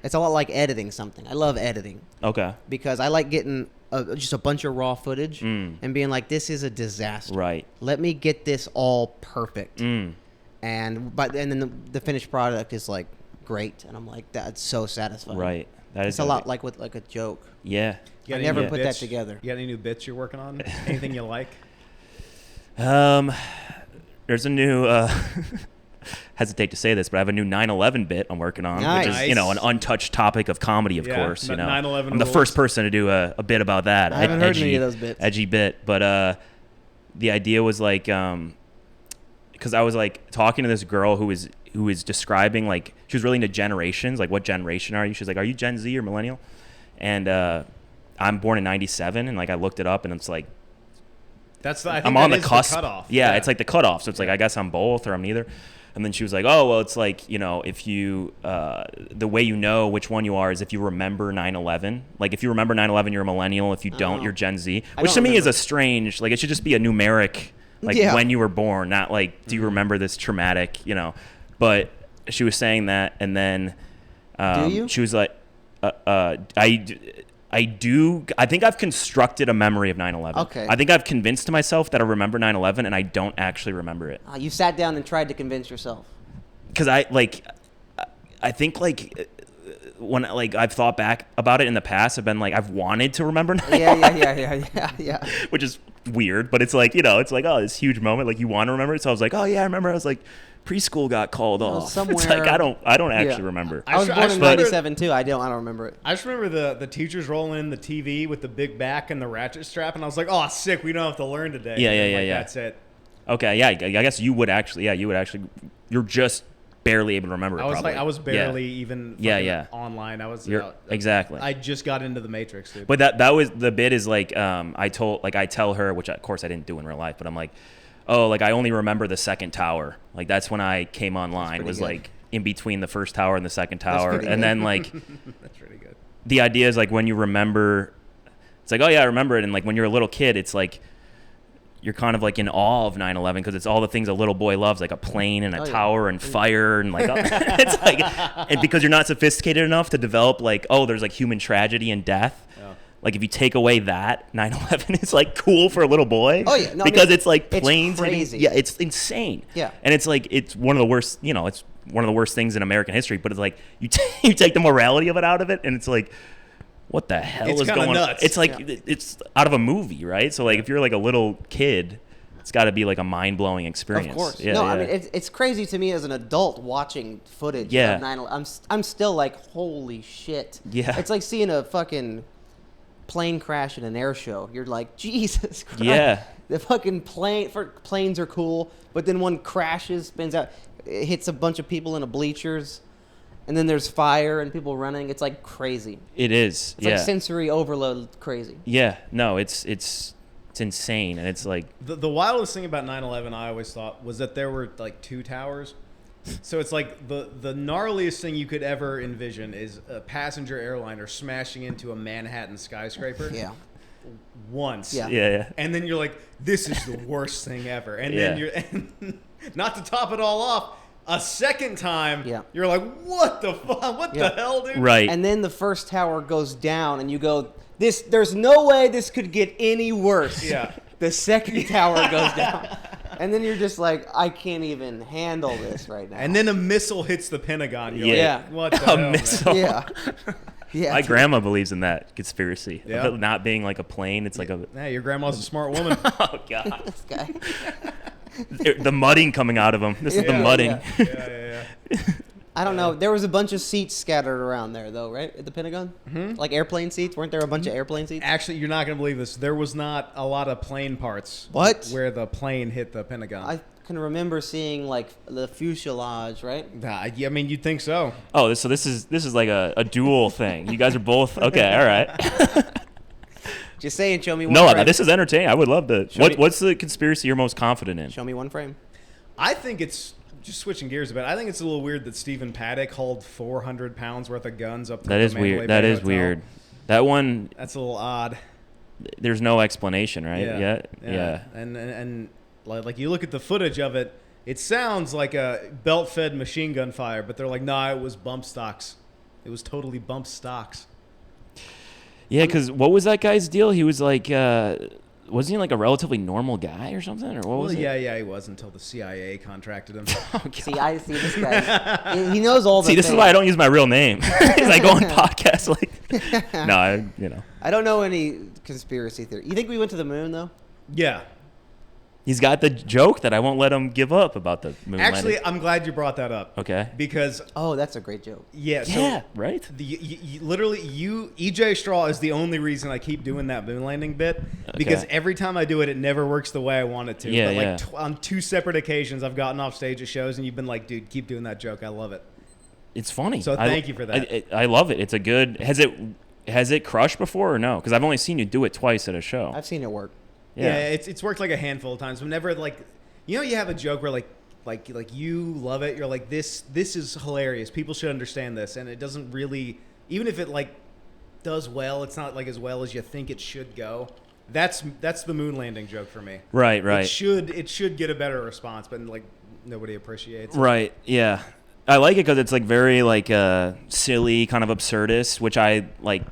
It's a lot like editing something. I love editing Okay. because I like getting just a bunch of raw footage and being like, this is a disaster. Right. Let me get this all perfect. Mm. And then the finished product is like great, and I'm like, that's so satisfying. Right. That is It's a lot like with like a joke. Yeah. You got I any never new put that bits? together. You got any new bits you're working on? Anything you like? There's a new hesitate to say this, but I have a new 9/11 bit I'm working on, which is, Nice. you know, an untouched topic of comedy, of Yeah, course. You know, 9/11 I'm the rules. first person to do a bit about that. I haven't heard edgy, any of those bits. Edgy bit, but the idea was like, because I was like talking to this girl who was describing, like, she was really into generations, like, what generation are you? She's like, are you Gen Z or millennial? And I'm born in '97, and like I looked it up, and it's like, That's the, I think I'm on that the is cusp. cutoff. Yeah, it's like the cutoff. So it's like, I guess I'm both or I'm neither. And then she was like, oh, well, it's like, you know, if you, the way you know which one you are is if you remember 9/11. Like, if you remember 9/11, you're a millennial. If you don't, you're Gen Z. Which to don't me is remember. a strange, like, it should just be a numeric, like, Yeah. when you were born, not like, do you remember this traumatic, you know. But she was saying that, and then Do you? she was like, I do. I think I've constructed a memory of 9/11. Okay. I think I've convinced myself that I remember 9/11, and I don't actually remember it. You sat down and tried to convince yourself. Because I think like when like I've thought back about it in the past, I've been like, I've wanted to remember 9/11. Yeah. Which is weird, but it's like, you know, it's like, oh, this huge moment, like you want to remember it. So I was like, oh yeah, I remember. I was like, preschool got called off. It's somewhere- like I don't actually remember. I was I born in remember- '97 too. I don't remember it. I just remember the teachers rolling in the TV with the big back and the ratchet strap, and I was like, "Oh, sick! We don't have to learn today." Yeah, And yeah, like, yeah. That's it. Okay, yeah, I guess you would actually. Yeah, you would actually. You're just barely able to remember it. I was probably. like, I was Yeah. barely even. Yeah. Online, I was. You're, exactly. I just got into the Matrix, dude. But that was the bit is like I tell her, which of course I didn't do in real life, but I'm like, oh, like I only remember the second tower. Like that's when I came online. Was good. like in between the first tower and the second tower, pretty and good. then like That's really good. the idea is like when you remember, it's like, oh yeah, I remember it. And like when you're a little kid, it's like you're kind of like in awe of 9/11 because it's all the things a little boy loves, like a plane and a tower and fire and like it's like, and because you're not sophisticated enough to develop like, oh, there's like human tragedy and death. Yeah. Like if you take away that, 9/11 is like cool for a little boy. Oh, yeah. No, I because mean, it's like it's planes. crazy. Yeah, it's insane. Yeah. And it's like it's one of the worst. You know, it's one of the worst things in American history. But it's like you you take the morality of it out of it, and it's like, what the hell It's is kinda going on? nuts. It's like it's out of a movie, right? So like if you're like a little kid, it's got to be like a mind blowing experience. Of course. Yeah, no, yeah. I mean it's crazy to me as an adult watching footage Yeah. of 9/11. I'm still like, holy shit. Yeah. It's like seeing a fucking plane crash in an air show. You're like, Jesus Christ. Yeah. The fucking planes are cool, but then one crashes, spins out, it hits a bunch of people in a bleachers, and then there's fire and people running. It's like crazy. It is. It's yeah. like sensory overload crazy. Yeah. No, it's insane, and it's like The wildest thing about 9/11, I always thought, was that there were like two towers. So it's like the gnarliest thing you could ever envision is a passenger airliner smashing into a Manhattan skyscraper. Yeah. Once. Yeah. yeah. And then you're like, this is the worst thing ever. And Yeah. then and not to top it all off, a second time, Yeah. you're like, what the fuck? What Yeah. the hell, dude? Right. And then the first tower goes down, and you go, there's no way this could get any worse. Yeah. The second tower goes down. And then you're just like, I can't even handle this right now. And then a missile hits the Pentagon. You're Yeah. like, what the A hell, man? missile. Yeah. Yeah. My grandma believes in that conspiracy Yeah. of it not being like a plane. It's like a Hey, your grandma's a smart woman. oh god, This guy. the mudding coming out of them. This is the Yeah, mudding. Yeah. I don't know. There was a bunch of seats scattered around there, though, right? At the Pentagon? Mm-hmm. Like airplane seats? Weren't there a bunch of airplane seats? Actually, you're not going to believe this. There was not a lot of plane parts. What? Where the plane hit the Pentagon. I can remember seeing, like, the fuselage, right? Yeah, I mean, you'd think so. Oh, so this is like a dual thing. You guys are both okay. All right. Just saying, show me one No, frame. this is entertaining. I would love to. Show me- What's the conspiracy you're most confident in? Show me one frame. I think it's, just switching gears a bit, I think it's a little weird that Stephen Paddock hauled 400 pounds worth of guns up to That the is Mandalay weird. Bay That is Hotel. weird. That one, That's a little odd. there's no explanation, right? Yeah. And like you look at the footage of it, it sounds like a belt-fed machine gun fire, but they're like, nah, it was bump stocks. It was totally bump stocks. Yeah, because what was that guy's deal? He was like, wasn't he like a relatively normal guy or something? Or what was it? Yeah, he was until the CIA contracted him. Oh, God. See, I see this guy. He knows all the See, this things. is why I don't use my real name. Because I go on podcasts like, no, I don't know any conspiracy theory. You think we went to the moon, though? Yeah. He's got the joke that I won't let him give up about the moon Actually, landing. I'm glad you brought that up. Okay. Because, Oh, that's a great joke. yeah, so Yeah, right? literally, EJ Straw is the only reason I keep doing that moon landing bit. Because every time I do it, it never works the way I want it to. Yeah, but like yeah. on two separate occasions, I've gotten off stage at shows, and you've been like, dude, keep doing that joke. I love it. It's funny. So thank you for that. I love it. It's a good. Has it crushed before or no? Because I've only seen you do it twice at a show. I've seen it work. Yeah, it's worked like a handful of times. Whenever like, you have a joke where like you love it. You're like, this is hilarious. People should understand this, and it doesn't really, even if it like does well, it's not like as well as you think it should go. That's the moon landing joke for me. Right. It should get a better response, but like nobody appreciates it. Right. Yeah. I like it because it's like very like silly, kind of absurdist, which I like.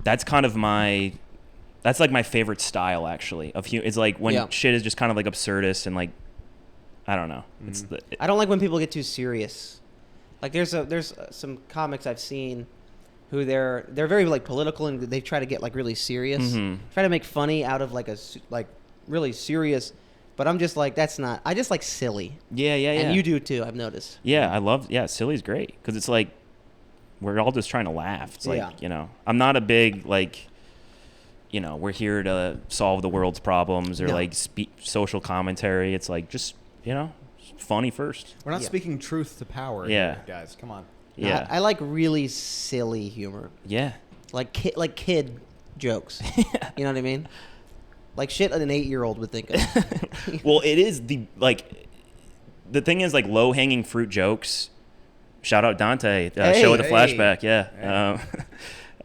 That's kind of that's like my favorite style actually of humor. It's like when shit is just kind of like absurdist and like, I don't know. It's I don't like when people get too serious. Like there's some comics I've seen who they're very like political and they try to get like really serious, try to make funny out of like like really serious. But I'm just like, that's not. I just like silly. Yeah. And you do too. I've noticed. Yeah, I love. Yeah, silly's great because it's like we're all just trying to laugh. It's like I'm not a big like, we're here to solve the world's problems or like social commentary. It's like just funny first. We're not speaking truth to power. Yeah. Here, guys, come on. Yeah, I like really silly humor. yeah. Like kid jokes. You know what I mean? Like shit an 8-year-old would think of. Well, it is the thing is like low hanging fruit jokes. Shout out Dante, show with the flashback. Yeah.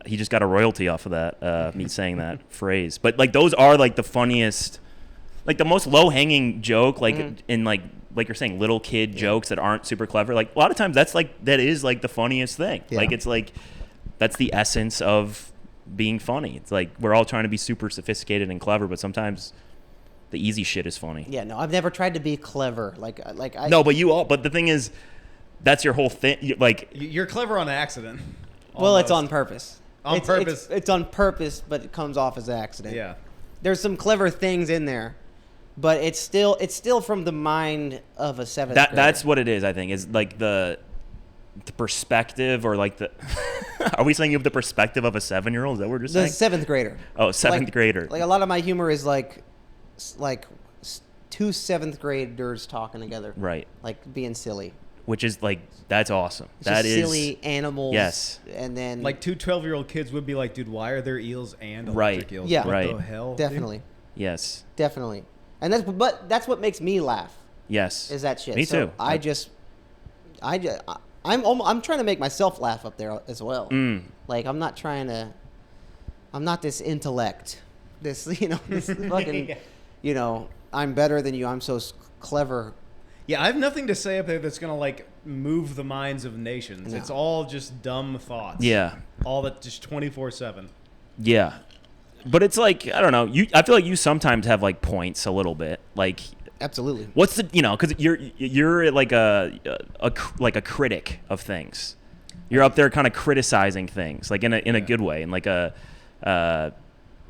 He just got a royalty off of that, me saying that phrase. But like those are like the funniest, like the most low hanging joke, like in like you're saying, little kid jokes that aren't super clever. Like a lot of times that is like the funniest thing. Yeah. Like it's like, that's the essence of being funny. It's like we're all trying to be super sophisticated and clever, but sometimes the easy shit is funny. Yeah, no, I've never tried to be clever. No, but the thing is, that's your whole thing. Like You're clever on accident. Well, it's almost. on purpose. On purpose. It's on purpose, but it comes off as an accident. Yeah. There's some clever things in there, but it's still from the mind of a 7th grader. That's what it is. I think is like the perspective, or like the. Are we saying you have the perspective of a 7-year-old? Is that what we're just the saying? 7th grader. Oh, 7th grader. Like a lot of my humor is like two 7th graders talking together. Right. Like being silly. Which is like, that's awesome. It's That just is silly animals. Yes. And then Like two 12-year-old kids would be like, dude, why are there eels and electric Right. eels? Yeah. What Right. the hell? dude? definitely, Yes. definitely, and that's what makes me laugh Yes. is that shit. Me So too. I'm trying to make myself laugh up there as well. Mm. Like I'm not this intellect, this this fucking, I'm better than you. I'm so clever. Yeah, I have nothing to say up there that's going to like move the minds of nations. No. It's all just dumb thoughts. Yeah. All that just 24/7. Yeah. But it's like, I don't know. I feel like you sometimes have like points a little bit. Like, Absolutely. what's the, because you're like a critic of things. You're up there kind of criticizing things, like in a good way, and like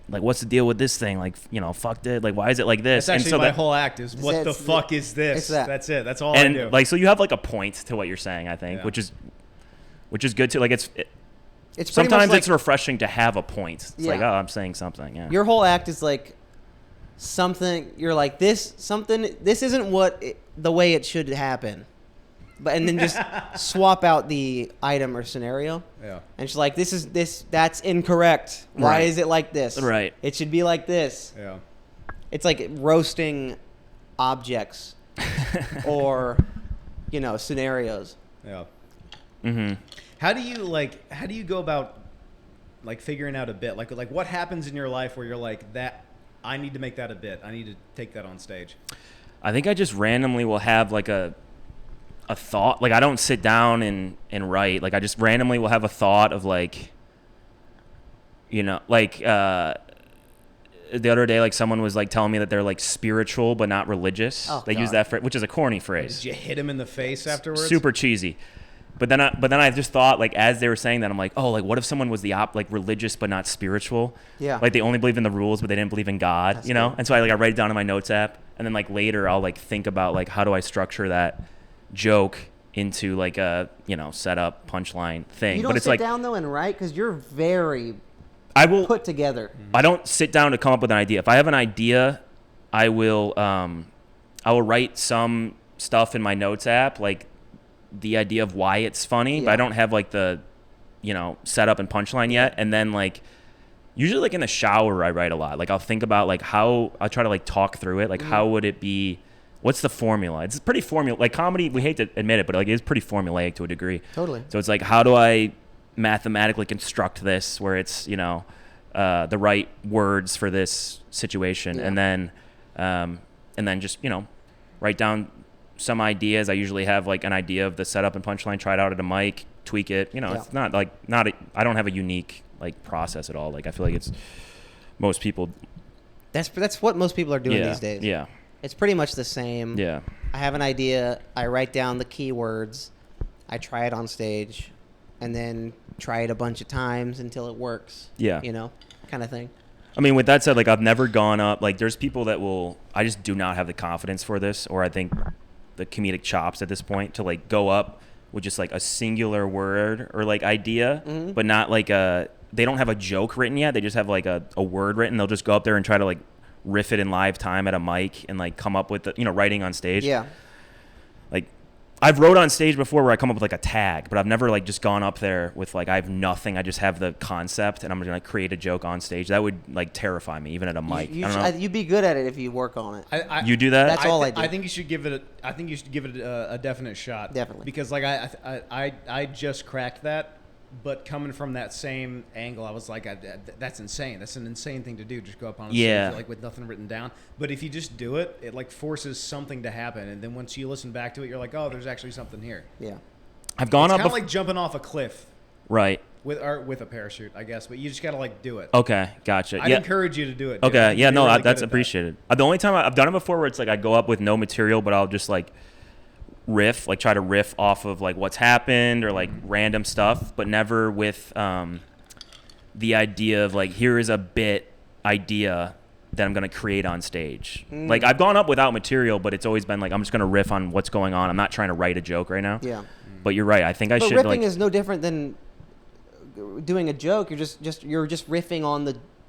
like what's the deal with this thing? Like, fuck it. Like, why is it like this? That's actually and so my whole act is, what the It's- fuck is this? it's that. That's it. That's all I do. and like, so you have like a point to what you're saying, I think, Yeah. which is good too. Like It's pretty much sometimes like it's refreshing to have a point. It's like, Yeah. oh, I'm saying something. Yeah. your whole act is like something. You're like this something. This isn't the way it should happen. And then just swap out the item or scenario. Yeah. And she's like, that's incorrect. Why Right. is it like this? Right. It should be like this. Yeah. It's like roasting objects or, scenarios. Yeah. Mm-hmm. How do you go about like figuring out a bit? Like what happens in your life where you're like, that I need to make that a bit. I need to take that on stage. I think I just randomly will have like a thought. Like, I don't sit down and write. Like, I just randomly will have a thought of like, the other day, like someone was like telling me that they're like spiritual but not religious. Oh, They use God. that phrase, which is a corny phrase. Did you hit him in the face afterwards? Super cheesy. But then I just thought, like, as they were saying that, I'm like, oh, like, what if someone was like religious but not spiritual? Yeah. Like, they only believe in the rules but they didn't believe in God, That's you know? good. And so I write it down in my notes app, and then like later I'll like think about like how do I structure that joke into like a setup punchline thing. You don't but it's sit like down though and write because you're very I will put together. I don't sit down to come up with an idea. If I have an idea, I will write some stuff in my notes app, like the idea of why it's funny, but Yeah. I don't have like the setup and punchline yet. And then like usually like in the shower I write a lot. Like I'll think about like how I'll try to like talk through it. Like how would it be? What's the formula? It's pretty like comedy, we hate to admit it, but like it's pretty formulaic to a degree. Totally. So it's like, how do I mathematically construct this where it's the right words for this situation, Yeah. and then just write down some ideas. I usually have like an idea of the setup and punchline, try it out at a mic, tweak it. It's not like I don't have a unique like process at all. Like I feel like it's most people. That's what most people are doing Yeah, these days. yeah, It's pretty much the same. yeah. I have an idea. I write down the keywords. I try it on stage, and then try it a bunch of times until it works. Yeah. Kind of thing. I mean, with that said, like I've never gone up. Like there's people that I just do not have the confidence for this, or I think the comedic chops at this point to like go up with just like a singular word or like idea, but not like they don't have a joke written yet. They just have like a word written. They'll just go up there and try to like riff it in live time at a mic and like come up with writing on stage. Yeah. Like I've wrote on stage before where I come up with like a tag, but I've never like just gone up there with like I have nothing. I just have the concept and I'm gonna create a joke on stage. That would like terrify me, even at a mic. You'd be good at it if you work on it. You do that? That's all I do. I think you should give it. I think you should give it a definite shot. Definitely. Because like I just cracked that, but coming from that same angle, I was like, that's insane. That's an insane thing to do. Just go up on a stage like with nothing written down. But if you just do it, it like forces something to happen, and then once you listen back to it, you're like, oh, there's actually something here. Yeah. I've gone It's up. kind of like jumping off a cliff. Right. With a parachute, I guess, but you just gotta like do it. Okay, gotcha. I'd encourage you to do it. Dude. Okay, yeah, no, really that's appreciated. The only time I've done it before where it's like I go up with no material, but I'll just like riff, like try to riff off of like what's happened or like random stuff, but never with the idea of like here is a bit idea that I'm gonna create on stage. Like I've gone up without material, but it's always been like I'm just gonna riff on what's going on. I'm not trying to write a joke right now. Yeah. But you're right. I think I should. But riffing like, is no different than doing a joke. You're just riffing on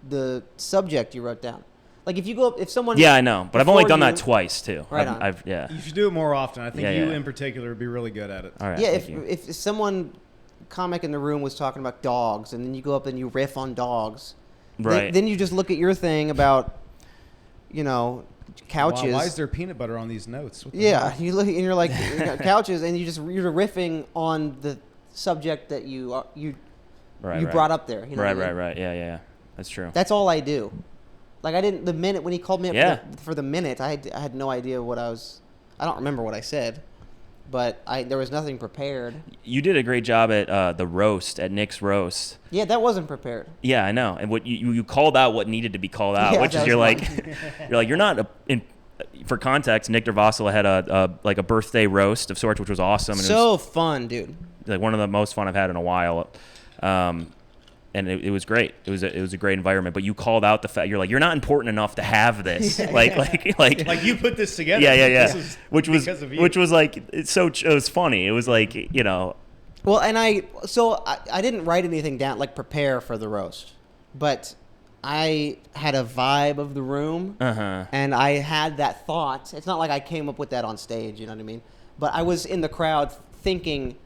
the subject you wrote down. Like if you go up, if someone. Yeah, I know, but I've only done you- that twice too. Right I've yeah. You should do it more often. I think Yeah, you yeah. in particular would be really good at it. All right. Yeah, thank you. if someone comic in the room was talking about dogs, and then you go up and you riff on dogs, Right. Then you just look at your thing about, couches. Why is there peanut butter on these notes? What the Yeah, hell? you look and you're like couches, and you're riffing on the subject that you Right. brought up there. You know Right. what I mean? Right. Yeah. That's true. That's all I do. Like the minute when he called me up Yeah. for the minute, I had no idea what I was. I don't remember what I said, but there was nothing prepared. You did a great job at the roast, at Nick's roast. Yeah, that wasn't prepared. Yeah, I know. And what you called out what needed to be called out, Yeah, which that is was you're not for context. Nick Dervasila had a birthday roast of sorts, which was awesome. And So fun, dude. it was like one of the most fun I've had in a while. And it was great. It was a great environment. But you called out the fact you're not important enough to have this. Like you put this together. Yeah. This is because of you. Which was like it was funny. It was like Well, and I didn't write anything down, like prepare for the roast, but I had a vibe of the room, and I had that thought. It's not like I came up with that on stage, you know what I mean? But I was in the crowd thinking,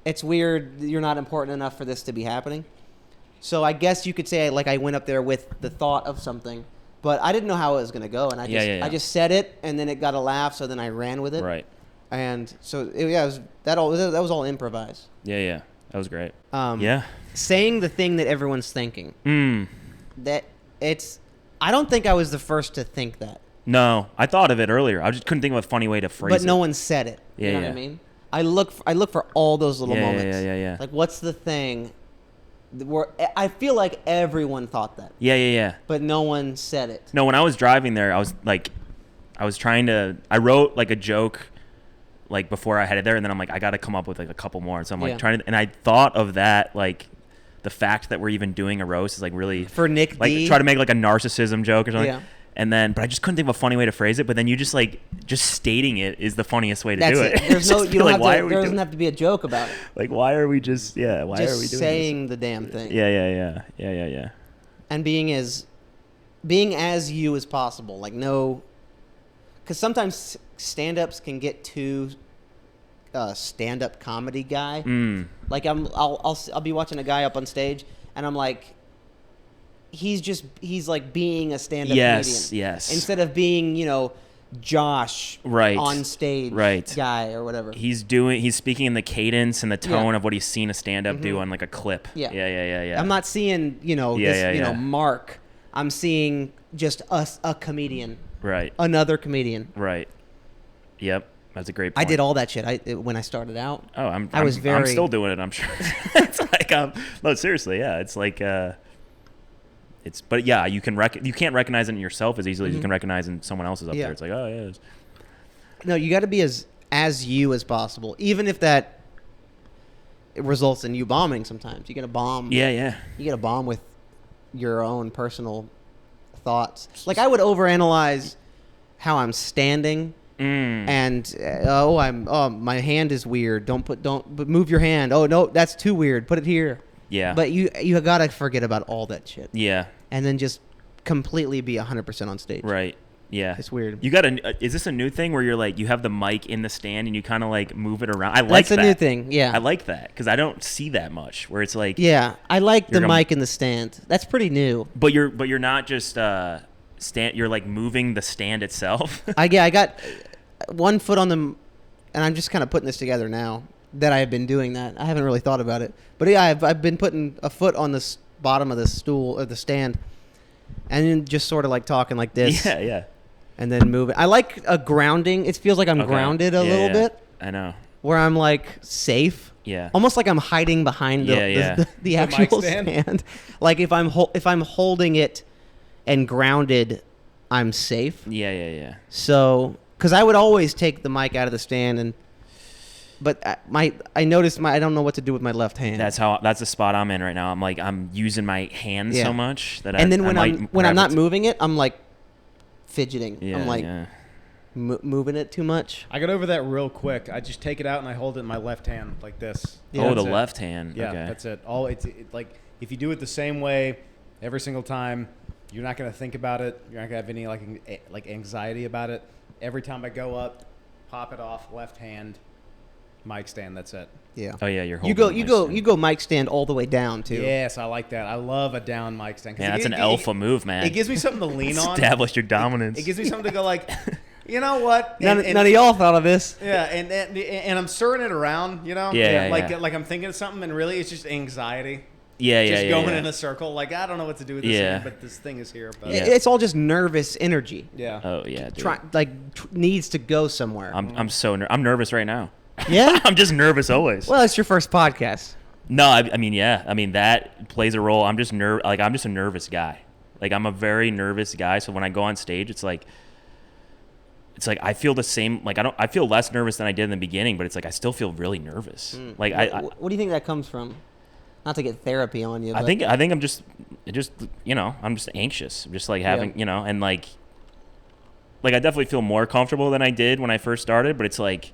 it's weird you're not important enough for this to be happening. So I guess you could say like I went up there with the thought of something, but I didn't know how it was going to go, and I just said it, and then it got a laugh, so then I ran with it. right. And so it was that was all improvised. Yeah. That was great. Yeah. Saying the thing that everyone's thinking. That I don't think I was the first to think that. No, I thought of it earlier. I just couldn't think of a funny way to phrase it. But no one said it. You know what I mean? I look for all those little moments. Yeah. Like, what's the thing where I feel like everyone thought that. Yeah. But no one said it. No, when I was driving there, I wrote like a joke like before I headed there, and then I'm like, I got to come up with like a couple more. So I'm like and I thought of that, like the fact that we're even doing a roast is like really For Nick like D. try to make like a narcissism joke or something. Yeah. And then, but I just couldn't think of a funny way to phrase it. But then you just stating it is the funniest way to That's do it. it. There's no, Just you don't like, have why to, are we there doing- doesn't have to be a joke about it. Like, why are we just why are we doing Just this? saying the damn thing. Yeah. And being as you as possible. Like because sometimes stand-ups can get too stand-up comedy guy. Like I'll be watching a guy up on stage, and I'm like, he's like being a stand-up comedian. Yes. Instead of being Josh on stage guy or whatever. He's speaking in the cadence and the tone of what he's seen a stand-up do on like a clip. Yeah. I'm not seeing Mark. I'm seeing just a comedian. Right. Another comedian. Right. Yep. That's a great point. I did all that shit when I started out. Oh, I'm very still doing it, I'm sure. It's like no, seriously, yeah. It's like but yeah, you can't recognize it in yourself as easily as you can recognize in someone else's up there. It's like, oh yeah. No, you got to be as you as possible, even if that it results in you bombing sometimes. You got to bomb. Yeah. You got to bomb with your own personal thoughts. Like I would overanalyze how I'm standing. And my hand is weird. But move your hand. Oh no, that's too weird. Put it here. Yeah. But you gotta forget about all that shit. Yeah. And then just completely be 100% on stage. Right. Yeah. It's weird. You got is this a new thing where you're like, you have the mic in the stand and you kind of like move it around? I like that. That's a new thing, yeah. I like that because I don't see that much where it's like. Yeah, I like the You're gonna- mic in the stand. That's pretty new. But you're not just you're like moving the stand itself. I got one foot on the, and I'm just kind of putting this together now that I have been doing that. I haven't really thought about it, but yeah, I've been putting a foot on the bottom of the stool or the stand, and then just sort of like talking like this. Yeah. And then moving. I like a grounding. It feels like I'm Okay. grounded a little bit, I know. where I'm like safe. Yeah. Almost like I'm hiding behind the The actual mic stand? stand. Like if I'm holding it and grounded, I'm safe. Yeah. So, because I would always take the mic out of the stand, but I noticed I don't know what to do with my left hand. That's the spot I'm in right now. I'm like I'm using my hands Yeah. so much that and then I might when I'm grab not it. moving it, I'm like fidgeting. Yeah, I'm like yeah. moving it too much. I got over that real quick. I just take it out and I hold it in my left hand like this. Yeah, Oh, the That's it. left hand. Yeah, Okay. that's it. Like if you do it the same way every single time, you're not gonna think about it. You're not gonna have any like anxiety about it. Every time I go up, pop it off, left hand, mic stand. That's it. Yeah. Oh yeah, you're You holding go the you mic go mic stand all the way down too. Yes, I like that. I love a down mic stand. 'Cause Yeah, that's it- an it- alpha move, man. It gives me something to lean on. Establish your dominance. It gives me something to go like, you know what? None of y'all thought of this. Yeah, and I'm stirring it around, you know. Yeah, like yeah. like I'm thinking of something, and really it's just anxiety. yeah, Just yeah, going yeah. in a circle. Like I don't know what to do with this Yeah. thing, but this thing is here. But Yeah. It's all just nervous energy. yeah. Oh yeah, dude. Needs to go somewhere. I'm so I'm nervous right now. Yeah. I'm just nervous always. Well, it's your first podcast. No, I mean, yeah. I mean, that plays a role. I'm just I'm just a nervous guy. Like, I'm a very nervous guy. So when I go on stage, it's like I feel the same. Like, I feel less nervous than I did in the beginning, but it's like I still feel really nervous. Like, What do you think that comes from? Not to get therapy on you. I But think I'm just I'm just anxious. I'm just like having, and like I definitely feel more comfortable than I did when I first started, but it's like,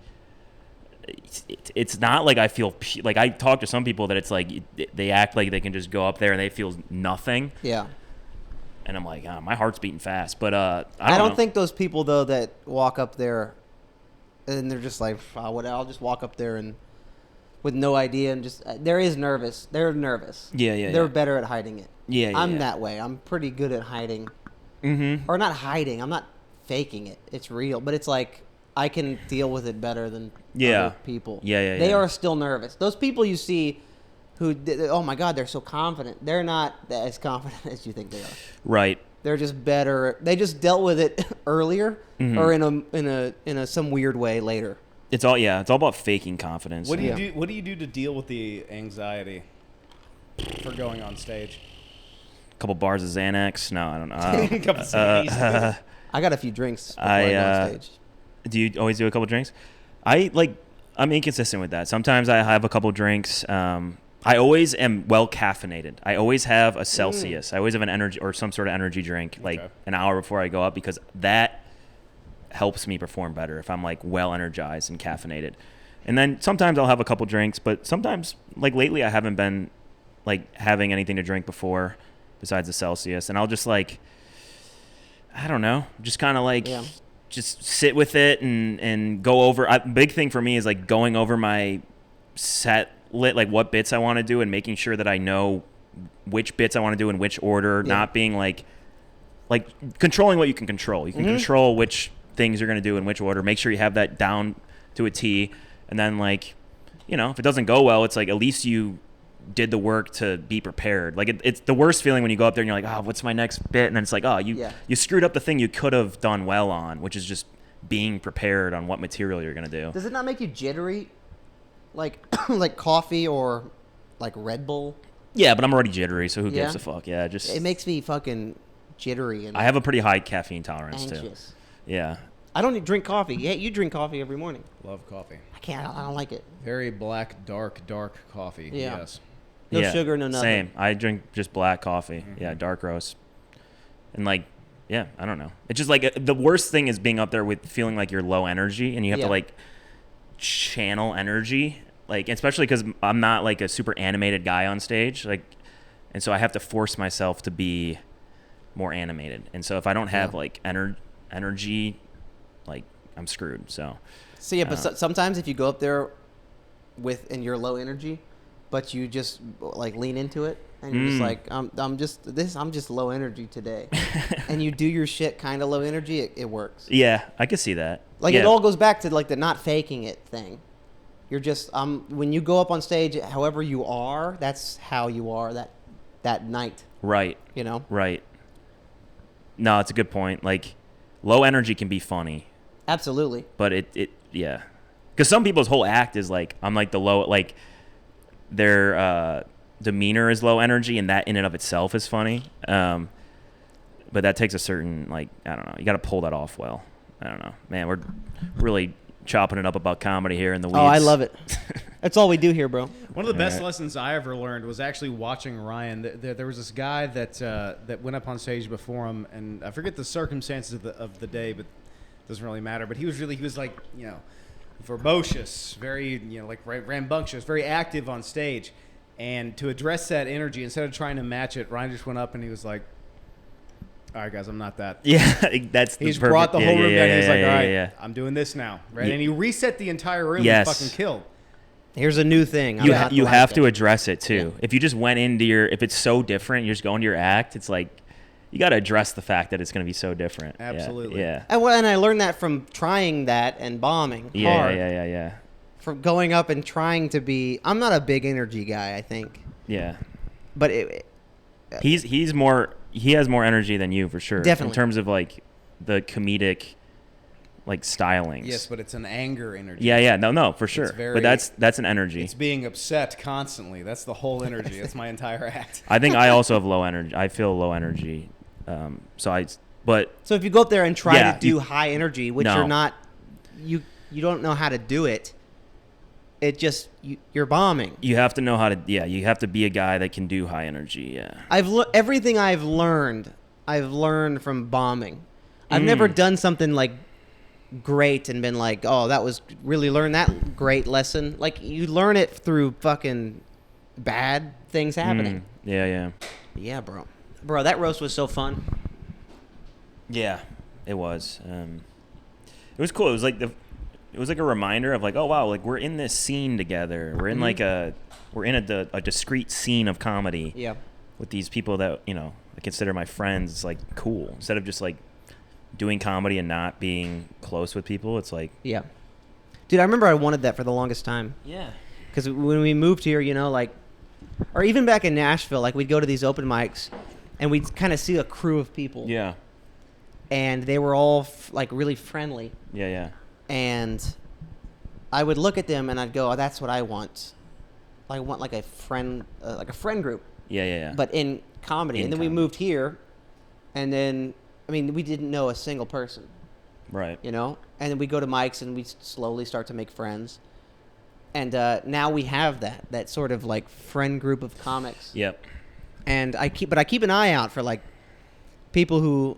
it's not like I feel like I talk to some people that it's like they act like they can just go up there and they feel nothing, Yeah. and I'm like, oh, my heart's beating fast. But I don't know. think those people though that walk up there and they're just like, I'll just walk up there and with no idea and just there is nervous. They're nervous. Yeah. They're better at hiding it. Yeah, I'm that way. I'm pretty good at hiding. Mm-hmm. Or not hiding. I'm not faking it. It's real, but it's like I can deal with it better than other people. Yeah. They are still nervous. Those people you see who, oh my God, they're so confident. They're not as confident as you think they are. Right. They're just better. They just dealt with it earlier Mm-hmm. or in a some weird way later. It's all about faking confidence. What do you Yeah. do? What do you do to deal with the anxiety for going on stage? A couple bars of Xanax. No, I don't know. A couple CDs. I got a few drinks before I go on stage. Do you always do a couple drinks? I'm inconsistent with that. Sometimes I have a couple drinks. I always am well caffeinated. I always have a Celsius. I always have an energy or some sort of energy drink like Okay. an hour before I go up because that helps me perform better if I'm like well energized and caffeinated. And then sometimes I'll have a couple drinks, but sometimes like lately I haven't been like having anything to drink before besides the Celsius, and I'll just like I don't know, just kind of like just sit with it and go over. Big thing for me is like going over my set like what bits I want to do and making sure that I know which bits I want to do in which order, not being like controlling what you can control. You can control which things you're going to do in which order. Make sure you have that down to a T. And then like, if it doesn't go well, it's like at least you did the work to be prepared. Like it's the worst feeling when you go up there and you're like, oh, what's my next bit? And then it's like, oh, you screwed up the thing you could have done well on, which is just being prepared on what material you're going to do. Does it not make you jittery? Like like coffee or like Red Bull? Yeah, but I'm already jittery, so who Yeah? gives a fuck? Yeah, just It makes me fucking jittery and I have a pretty high caffeine tolerance too. anxious. Yeah. I don't drink coffee. Yeah, you drink coffee every morning. Love coffee. I can't. I don't like it. Very black, dark coffee. Yeah. Yes. No Yeah, sugar, no nothing. Same. I drink just black coffee. Yeah, dark roast. And like, yeah, I don't know. It's just like the worst thing is being up there with feeling like you're low energy and you have to like channel energy. Like, especially because I'm not like a super animated guy on stage. Like, and so I have to force myself to be more animated. And so if I don't have like energy, like I'm screwed. So So yeah, but sometimes if you go up there and you're low energy, but you just like lean into it and you're just like I'm just low energy today, and you do your shit kind of low energy, it works. yeah, I could see that. Like yeah. it all goes back to like the not faking it thing. You're just when you go up on stage, however you are, that's how you are that night. Right. You know. Right. No, it's a good point. Like low energy can be funny. Absolutely. But it yeah. Because some people's whole act is like, I'm like the low, like their demeanor is low energy, and that in and of itself is funny. But that takes a certain, like, I don't know, you got to pull that off well. I don't know. Man, we're really chopping it up about comedy here in the weeds. Oh, I love it. That's all we do here, bro. One of the best lessons I ever learned was actually watching Ryan. There was this guy that went up on stage before him, and I forget the circumstances of the day, but it doesn't really matter. But he was like, you know, verbose, very, you know, like rambunctious, very active on stage. And to address that energy, instead of trying to match it, Ryan just went up and he was like, all right, guys, I'm not that. Yeah, that's He's perfect. brought the whole room down. He's like, all right, yeah. I'm doing this now, right? Yeah. And he reset the entire room. Yes. And fucking killed. Here's a new thing. You have to address it too. Yeah. If you just went into if it's so different, you're just going to your act. It's like you got to address the fact that it's going to be so different. Absolutely. Yeah. And I learned that from trying that and bombing hard. Yeah. From going up and trying to be. I'm not a big energy guy, I think. Yeah. But he has more energy than you for sure. Definitely. In terms of like the comedic like stylings. Yes, but it's an anger energy. Yeah, no, for sure. But that's an energy. It's being upset constantly. That's the whole energy. That's my entire act. I think I also have low energy. I feel low energy. So if you go up there and try to do high energy, which you're not, you don't know how to do it. It just you're bombing. You have to know how to. Yeah, you have to be a guy that can do high energy. Yeah. Everything I've learned from bombing. I've never done something like great and been like, oh, that was really learned that great lesson. Like you learn it through fucking bad things happening. Yeah. Yeah, bro. Bro, that roast was so fun. Yeah, it was. It was cool. It was like a reminder of like, oh wow, like we're in this scene together. We're in we're in a discrete scene of comedy. Yeah. With these people that I consider my friends. It's like cool. Instead of just like doing comedy and not being close with people, it's like yeah. Dude, I remember I wanted that for the longest time. Yeah. Because when we moved here, or even back in Nashville, like we'd go to these open mics, and we'd kind of see a crew of people. Yeah. And they were all like really friendly. Yeah. And I would look at them and I'd go, oh, that's what I want. I want like a friend group. Yeah. But in comedy. And then we moved here, and then, we didn't know a single person. Right. And then we go to mics and we slowly start to make friends. And now we have that sort of like friend group of comics. Yep. And I keep an eye out for like people who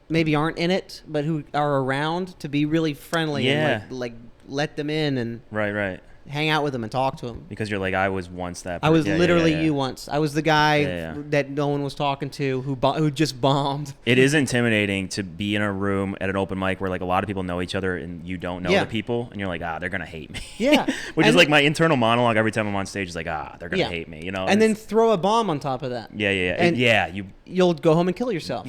maybe aren't in it, but who are around to be really friendly and like let them in and right hang out with them and talk to them. Because you're like, I was once that person. I was literally you once. I was the guy that no one was talking to who just bombed. It is intimidating to be in a room at an open mic where like a lot of people know each other and you don't know the people, and you're like, they're gonna hate me. Yeah. Which is like my internal monologue every time I'm on stage is like, they're gonna hate me, And then throw a bomb on top of that. Yeah. And you'll go home and kill yourself.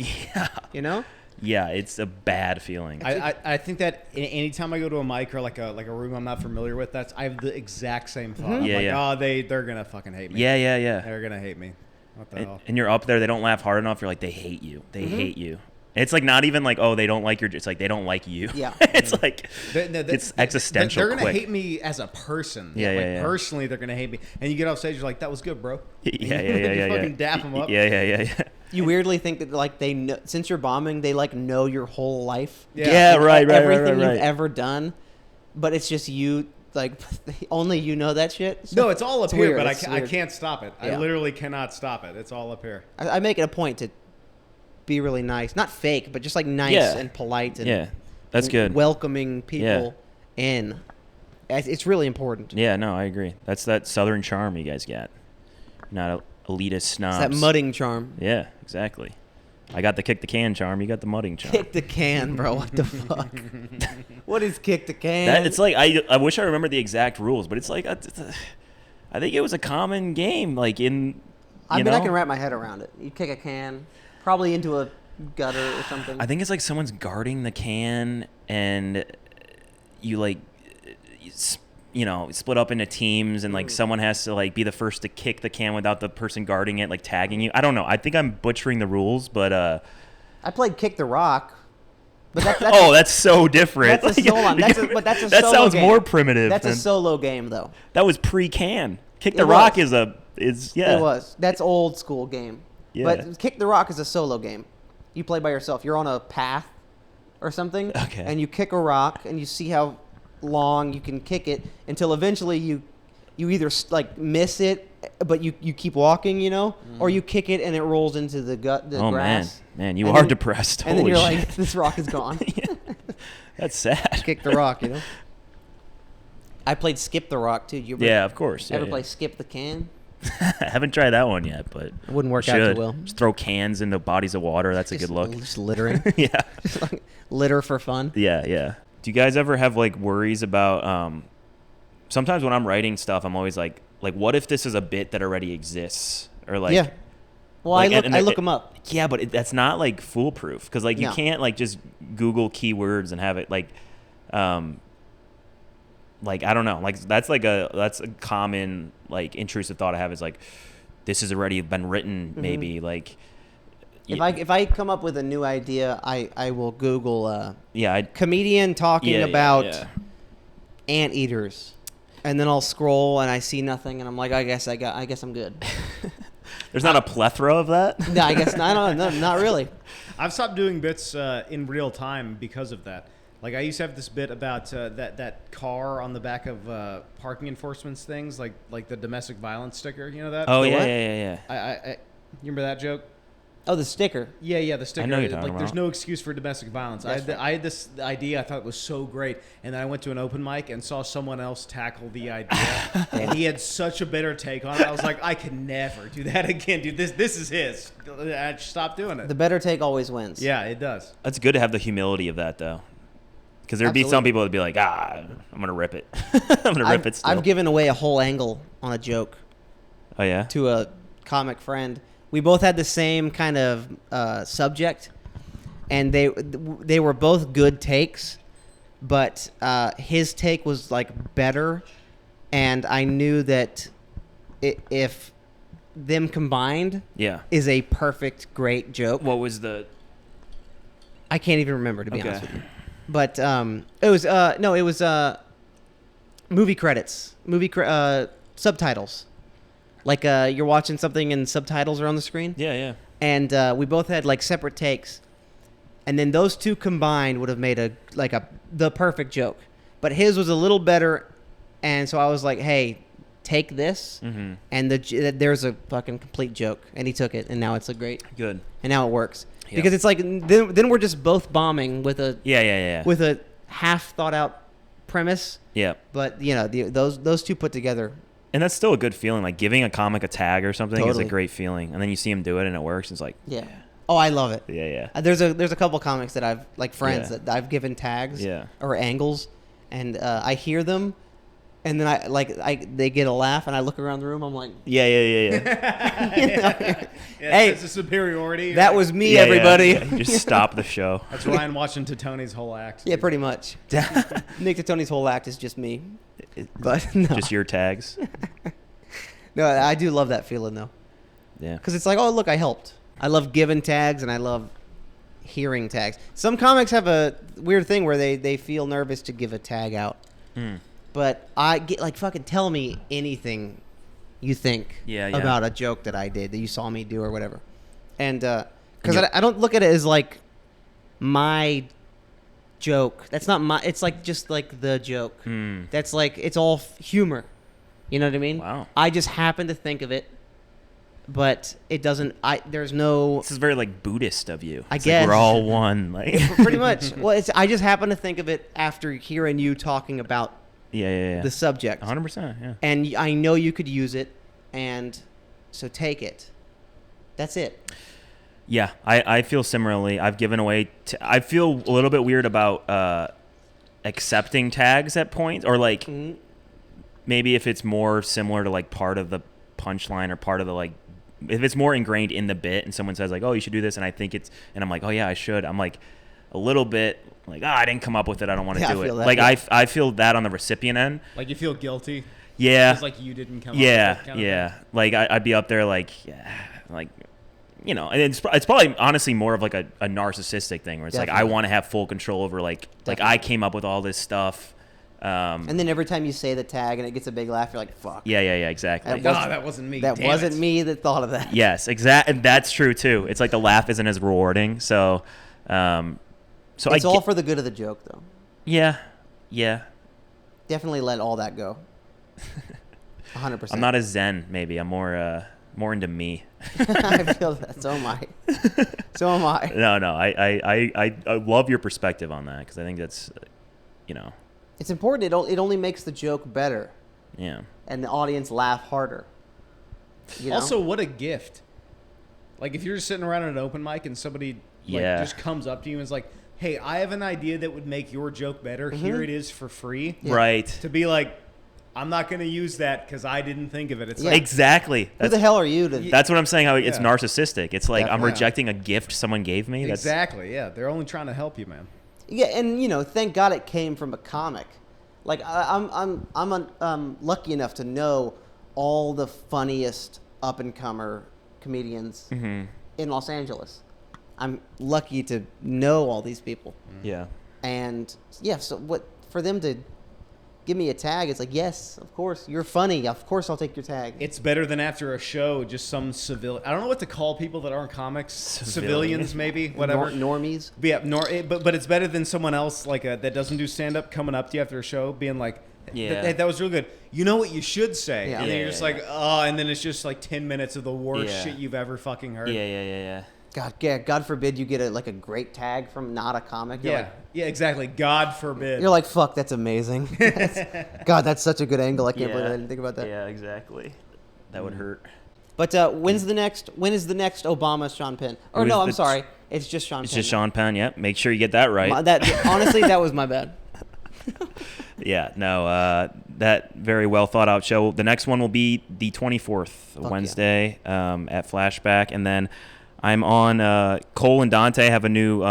Yeah. Yeah, it's a bad feeling. I think that anytime I go to a mic or like a room I'm not familiar with, I have the exact same thought. Mm-hmm. I'm they're gonna fucking hate me. Yeah. They're gonna hate me. What the hell? And you're up there, they don't laugh hard enough. You're like, they hate you. They hate you. And it's like not even like, they don't like it's like they don't like you. Yeah. It's like it's existential. They're gonna hate me as a person. Yeah. Personally, they're gonna hate me. And you get off stage, you're like, that was good, bro. Yeah. You fucking dap them up. Yeah. You weirdly think that like they know, since you're bombing, they like know your whole life. Yeah, right. Everything you've ever done, but it's just you. Like only you know that shit. So no, it's all up here, weird. but I can't stop it. Yeah. I literally cannot stop it. It's all up here. I make it a point to be really nice, not fake, but just like nice and polite and that's good. Welcoming people in. It's really important. Yeah, no, I agree. That's that southern charm you guys got. Not elitist snobs. It's that mudding charm. Yeah, exactly. I got the kick the can charm. You got the mudding charm. Kick the can, bro. What the fuck? What is kick the can? It's like I wish I remember the exact rules, but it's like I think it was a common game. Like I can wrap my head around it. You kick a can, probably into a gutter or something. I think it's like someone's guarding the can, and you like, split up into teams, and like someone has to like be the first to kick the can without the person guarding it, like tagging you. I don't know. I think I'm butchering the rules, but I played Kick the Rock. But that's so different. That's a solo. That sounds more primitive. That's a solo game though. That was pre-can. Kick the Rock is yeah. It was. That's old school game. Yeah. But Kick the Rock is a solo game. You play by yourself. You're on a path or something. Okay. And you kick a rock, and you see how long you can kick it until eventually you either like miss it, but you keep walking, or you kick it and it rolls into the grass. Man, you are depressed. And then you're like, this rock is gone. That's sad. Kick the rock, I played Skip the Rock too. Yeah, of course. Ever play Skip the Can? I haven't tried that one yet, but it wouldn't work out too well. Just throw cans into bodies of water. That's a good look. Just littering. Yeah. Just like litter for fun. Yeah. Do you guys ever have like worries about? Sometimes when I'm writing stuff, I'm always like, what if this is a bit that already exists, or like. Yeah. Well, I look them up. Yeah, but that's not like foolproof, because like you can't like just Google keywords and have it like I don't know, like that's a common like intrusive thought I have, is like this has already been written, maybe like if I come up with a new idea, I will Google comedian talking about anteaters, and then I'll scroll and I see nothing, and I'm like, I guess I'm good. There's not a plethora of that? No, I guess not. No, not really. I've stopped doing bits in real time because of that. Like I used to have this bit about that car on the back of parking enforcement things, like the domestic violence sticker. You know that? Oh, The yeah, what? yeah. I you remember that joke? Oh, the sticker. Yeah, the sticker. I know you're talking like, there's about. no excuse for domestic violence. I had this idea I thought was so great, and then I went to an open mic and saw someone else tackle the idea, and he had such a better take on it. I was like, I can never do that again, dude. This is his. I just stopped doing it. The better take always wins. Yeah, it does. That's good to have the humility of that, though. Because there'd be some people that'd be like, I'm going to rip it. I'm going to rip it still. I've given away a whole angle on a joke. Oh, yeah? To a comic friend. We both had the same kind of subject, and they were both good takes, but his take was like better, and I knew that if them combined is a perfect, great joke. What was the... I can't even remember, to be honest with you. But it was movie credits, subtitles. Like you're watching something and subtitles are on the screen. Yeah. And we both had like separate takes, and then those two combined would have made the perfect joke. But his was a little better, and so I was like, "Hey, take this," and there's a fucking complete joke, and he took it, and now it's a great. Good. And now it works because it's like then we're just both bombing with a with a half thought out premise. Yeah. But those two put together. And that's still a good feeling. Like giving a comic a tag or something is a great feeling. And then you see him do it and it works. It's like, yeah. Oh, I love it. Yeah. There's a couple comics that I've like friends that I've given tags or angles, and I hear them, and then they get a laugh, and I look around the room. I'm like, yeah. Hey, it's a superiority. That was me, everybody. Yeah. Just stop the show. That's Ryan watching Tony's whole act. Yeah, pretty much. Nick Tony's whole act is just me. But no. Just your tags. No, I do love that feeling though. Yeah. Because it's like, oh look, I helped. I love giving tags and I love hearing tags. Some comics have a weird thing where they feel nervous to give a tag out. But I get like, fucking tell me anything you think about a joke that I did, that you saw me do or whatever. And because I don't look at it as like my joke. That's not my. It's like just like the joke. That's like it's all humor. You know what I mean? Wow. I just happen to think of it, but it doesn't. There's no. This is very like Buddhist of you. I guess like we're all one. Like pretty much. Well, I just happen to think of it after hearing you talking about the subject. 100%. Yeah. And I know you could use it, and so take it. That's it. Yeah, I feel similarly. I've given away. I feel a little bit weird about accepting tags at points, or like maybe if it's more similar to like part of the punchline or part of the like, if it's more ingrained in the bit, and someone says like, "Oh, you should do this," and I think it's, and I'm like, "Oh yeah, I should." I'm like a little bit like, I didn't come up with it. I don't want to do it. That, like yeah. I feel that on the recipient end. Like you feel guilty. Yeah. It's like you didn't come up with it. Kind of thing. Like I'd be up there like, like, you know, and it's probably honestly more of like a narcissistic thing where it's like, I want to have full control over like I came up with all this stuff. And then every time you say the tag and it gets a big laugh, you're like, fuck. Yeah, exactly. That wasn't me. That wasn't me that thought of that. Yes, exactly. That's true too. It's like the laugh isn't as rewarding. So it's all for the good of the joke, though. Yeah. Definitely let all that go. 100%. I'm not as zen. Maybe I'm more into me. I feel that. So am I. No. I love your perspective on that because I think that's, you know, it's important. It only makes the joke better. Yeah. And the audience laugh harder. You know? Also, what a gift. Like if you're just sitting around at an open mic and somebody just comes up to you and is like, "Hey, I have an idea that would make your joke better. Here it is for free." Yeah. Right. To be like, I'm not going to use that because I didn't think of it. It's like, Exactly. Who the hell are you to? That's what I'm saying. How it's narcissistic. It's like I'm Yeah. rejecting a gift someone gave me. exactly. Yeah, they're only trying to help you, man. Yeah, and you know, thank God it came from a comic. Like I'm lucky enough to know all the funniest up and comer comedians in Los Angeles. I'm lucky to know all these people. Yeah. And yeah, so what for them to give me a tag, it's like, yes, of course, you're funny. Of course I'll take your tag. It's better than after a show, just some civilian. I don't know what to call people that aren't comics. Civilians, maybe, whatever. Normies. But yeah, but it's better than someone else like that doesn't do stand up coming up to you after a show, being like, "Hey, that was real good. You know what you should say?" Yeah. And then you're just like, "Oh," and then it's just like 10 minutes of the worst Yeah. shit you've ever fucking heard. Yeah. God forbid you get a great tag from not a comic. You're like, Exactly. God forbid. you're like, fuck, that's amazing. God, that's such a good angle. I can't believe I didn't think about that. Yeah, exactly. That would hurt. But when is the next Obama Sean Penn? Or no, I'm sorry. It's just Sean Penn. It's just Sean Penn. Yep. Make sure you get that right. Honestly, that was my bad. Yeah. No. That very well thought out show. The next one will be the 24th, Wednesday, at Flashback, and then I'm on. Cole and Dante have a new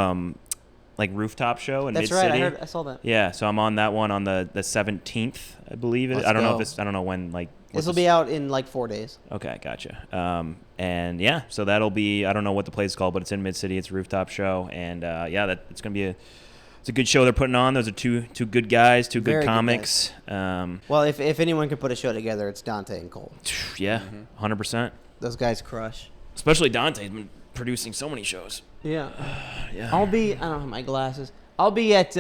like rooftop show in That's Mid-City. right. I saw that. Yeah, so I'm on that one on the 17th, I believe. I don't know when like. This will be out in like 4 days. Okay, gotcha. And yeah, so that'll be, I don't know what the place is called, but it's in Mid-City. It's a rooftop show, and it's gonna be it's a good show they're putting on. Those are two good guys, two Very good good comics. Well, if anyone could put a show together, it's Dante and Cole. Yeah, 100%. Those guys crush. Especially Dante's been producing so many shows. Yeah. Yeah. I don't have my glasses. I'll be at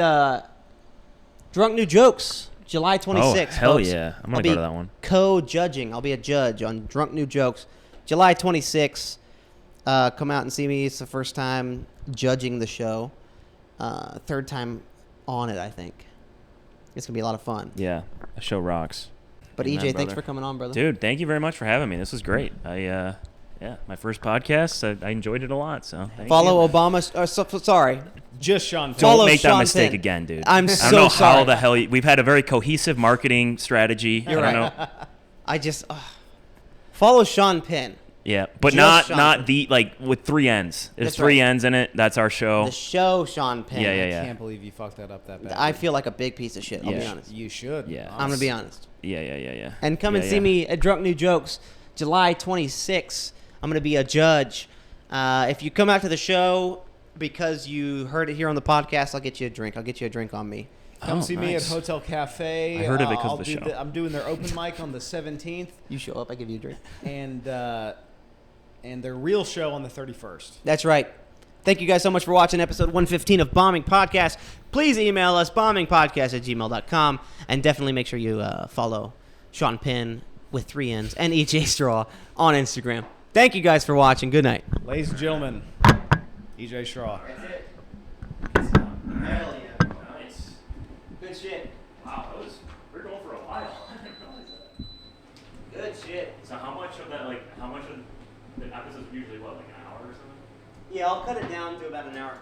Drunk New Jokes, July 26th. Oh, hell folks. yeah. I'm I'll going to be go to that one. Co-judging. I'll be a judge on Drunk New Jokes, July 26th. Come out and see me. It's the first time judging the show. Third time on it, I think. It's going to be a lot of fun. Yeah, the show rocks. But Amen, EJ, thanks brother. for coming on, brother. Dude, thank you very much for having me. This was great. My first podcast. I enjoyed it a lot. So thank Follow you. Obama. Sorry. Just Sean Penn. Don't Follow make that Sean mistake Penn. again, dude. I'm I so don't know sorry. how the hell we've had a very cohesive marketing strategy. You're I don't right. know. I just follow Sean Penn. Yeah, but Just Sean not Penn. the like with 3 N's. There's That's 3 right. N's in it. That's our show. The show Sean Penn. Yeah. I can't believe you fucked that up that bad. I feel like a big piece of shit. I'll be Yeah. honest. You should. Yeah. I'm gonna be honest. Yeah. And come and Yeah, see yeah. me at Drunk New Jokes, July 26th. I'm gonna be a judge. If you come out to the show because you heard it here on the podcast, I'll get you a drink. I'll get you a drink on me. Come Oh, see me at nice. Hotel Cafe. I heard of it 'cause I'll of the do show. I'm doing their open mic on the 17th, You show up, I give you a drink. and their real show on the 31st. That's right. Thank you guys so much for watching episode 115 of Bombing Podcast. Please email us, bombingpodcast@gmail.com, and definitely make sure you follow Sean Penn with 3 N's and EJ Straw on Instagram. Thank you guys for watching. Good night. Ladies and gentlemen, EJ Straw. Hell yeah. Nice. Good shit. Wow, we're going for a while. I didn't realize that. Good shit. So how much of the episodes usually like an hour or something? Yeah, I'll cut it down to about an hour.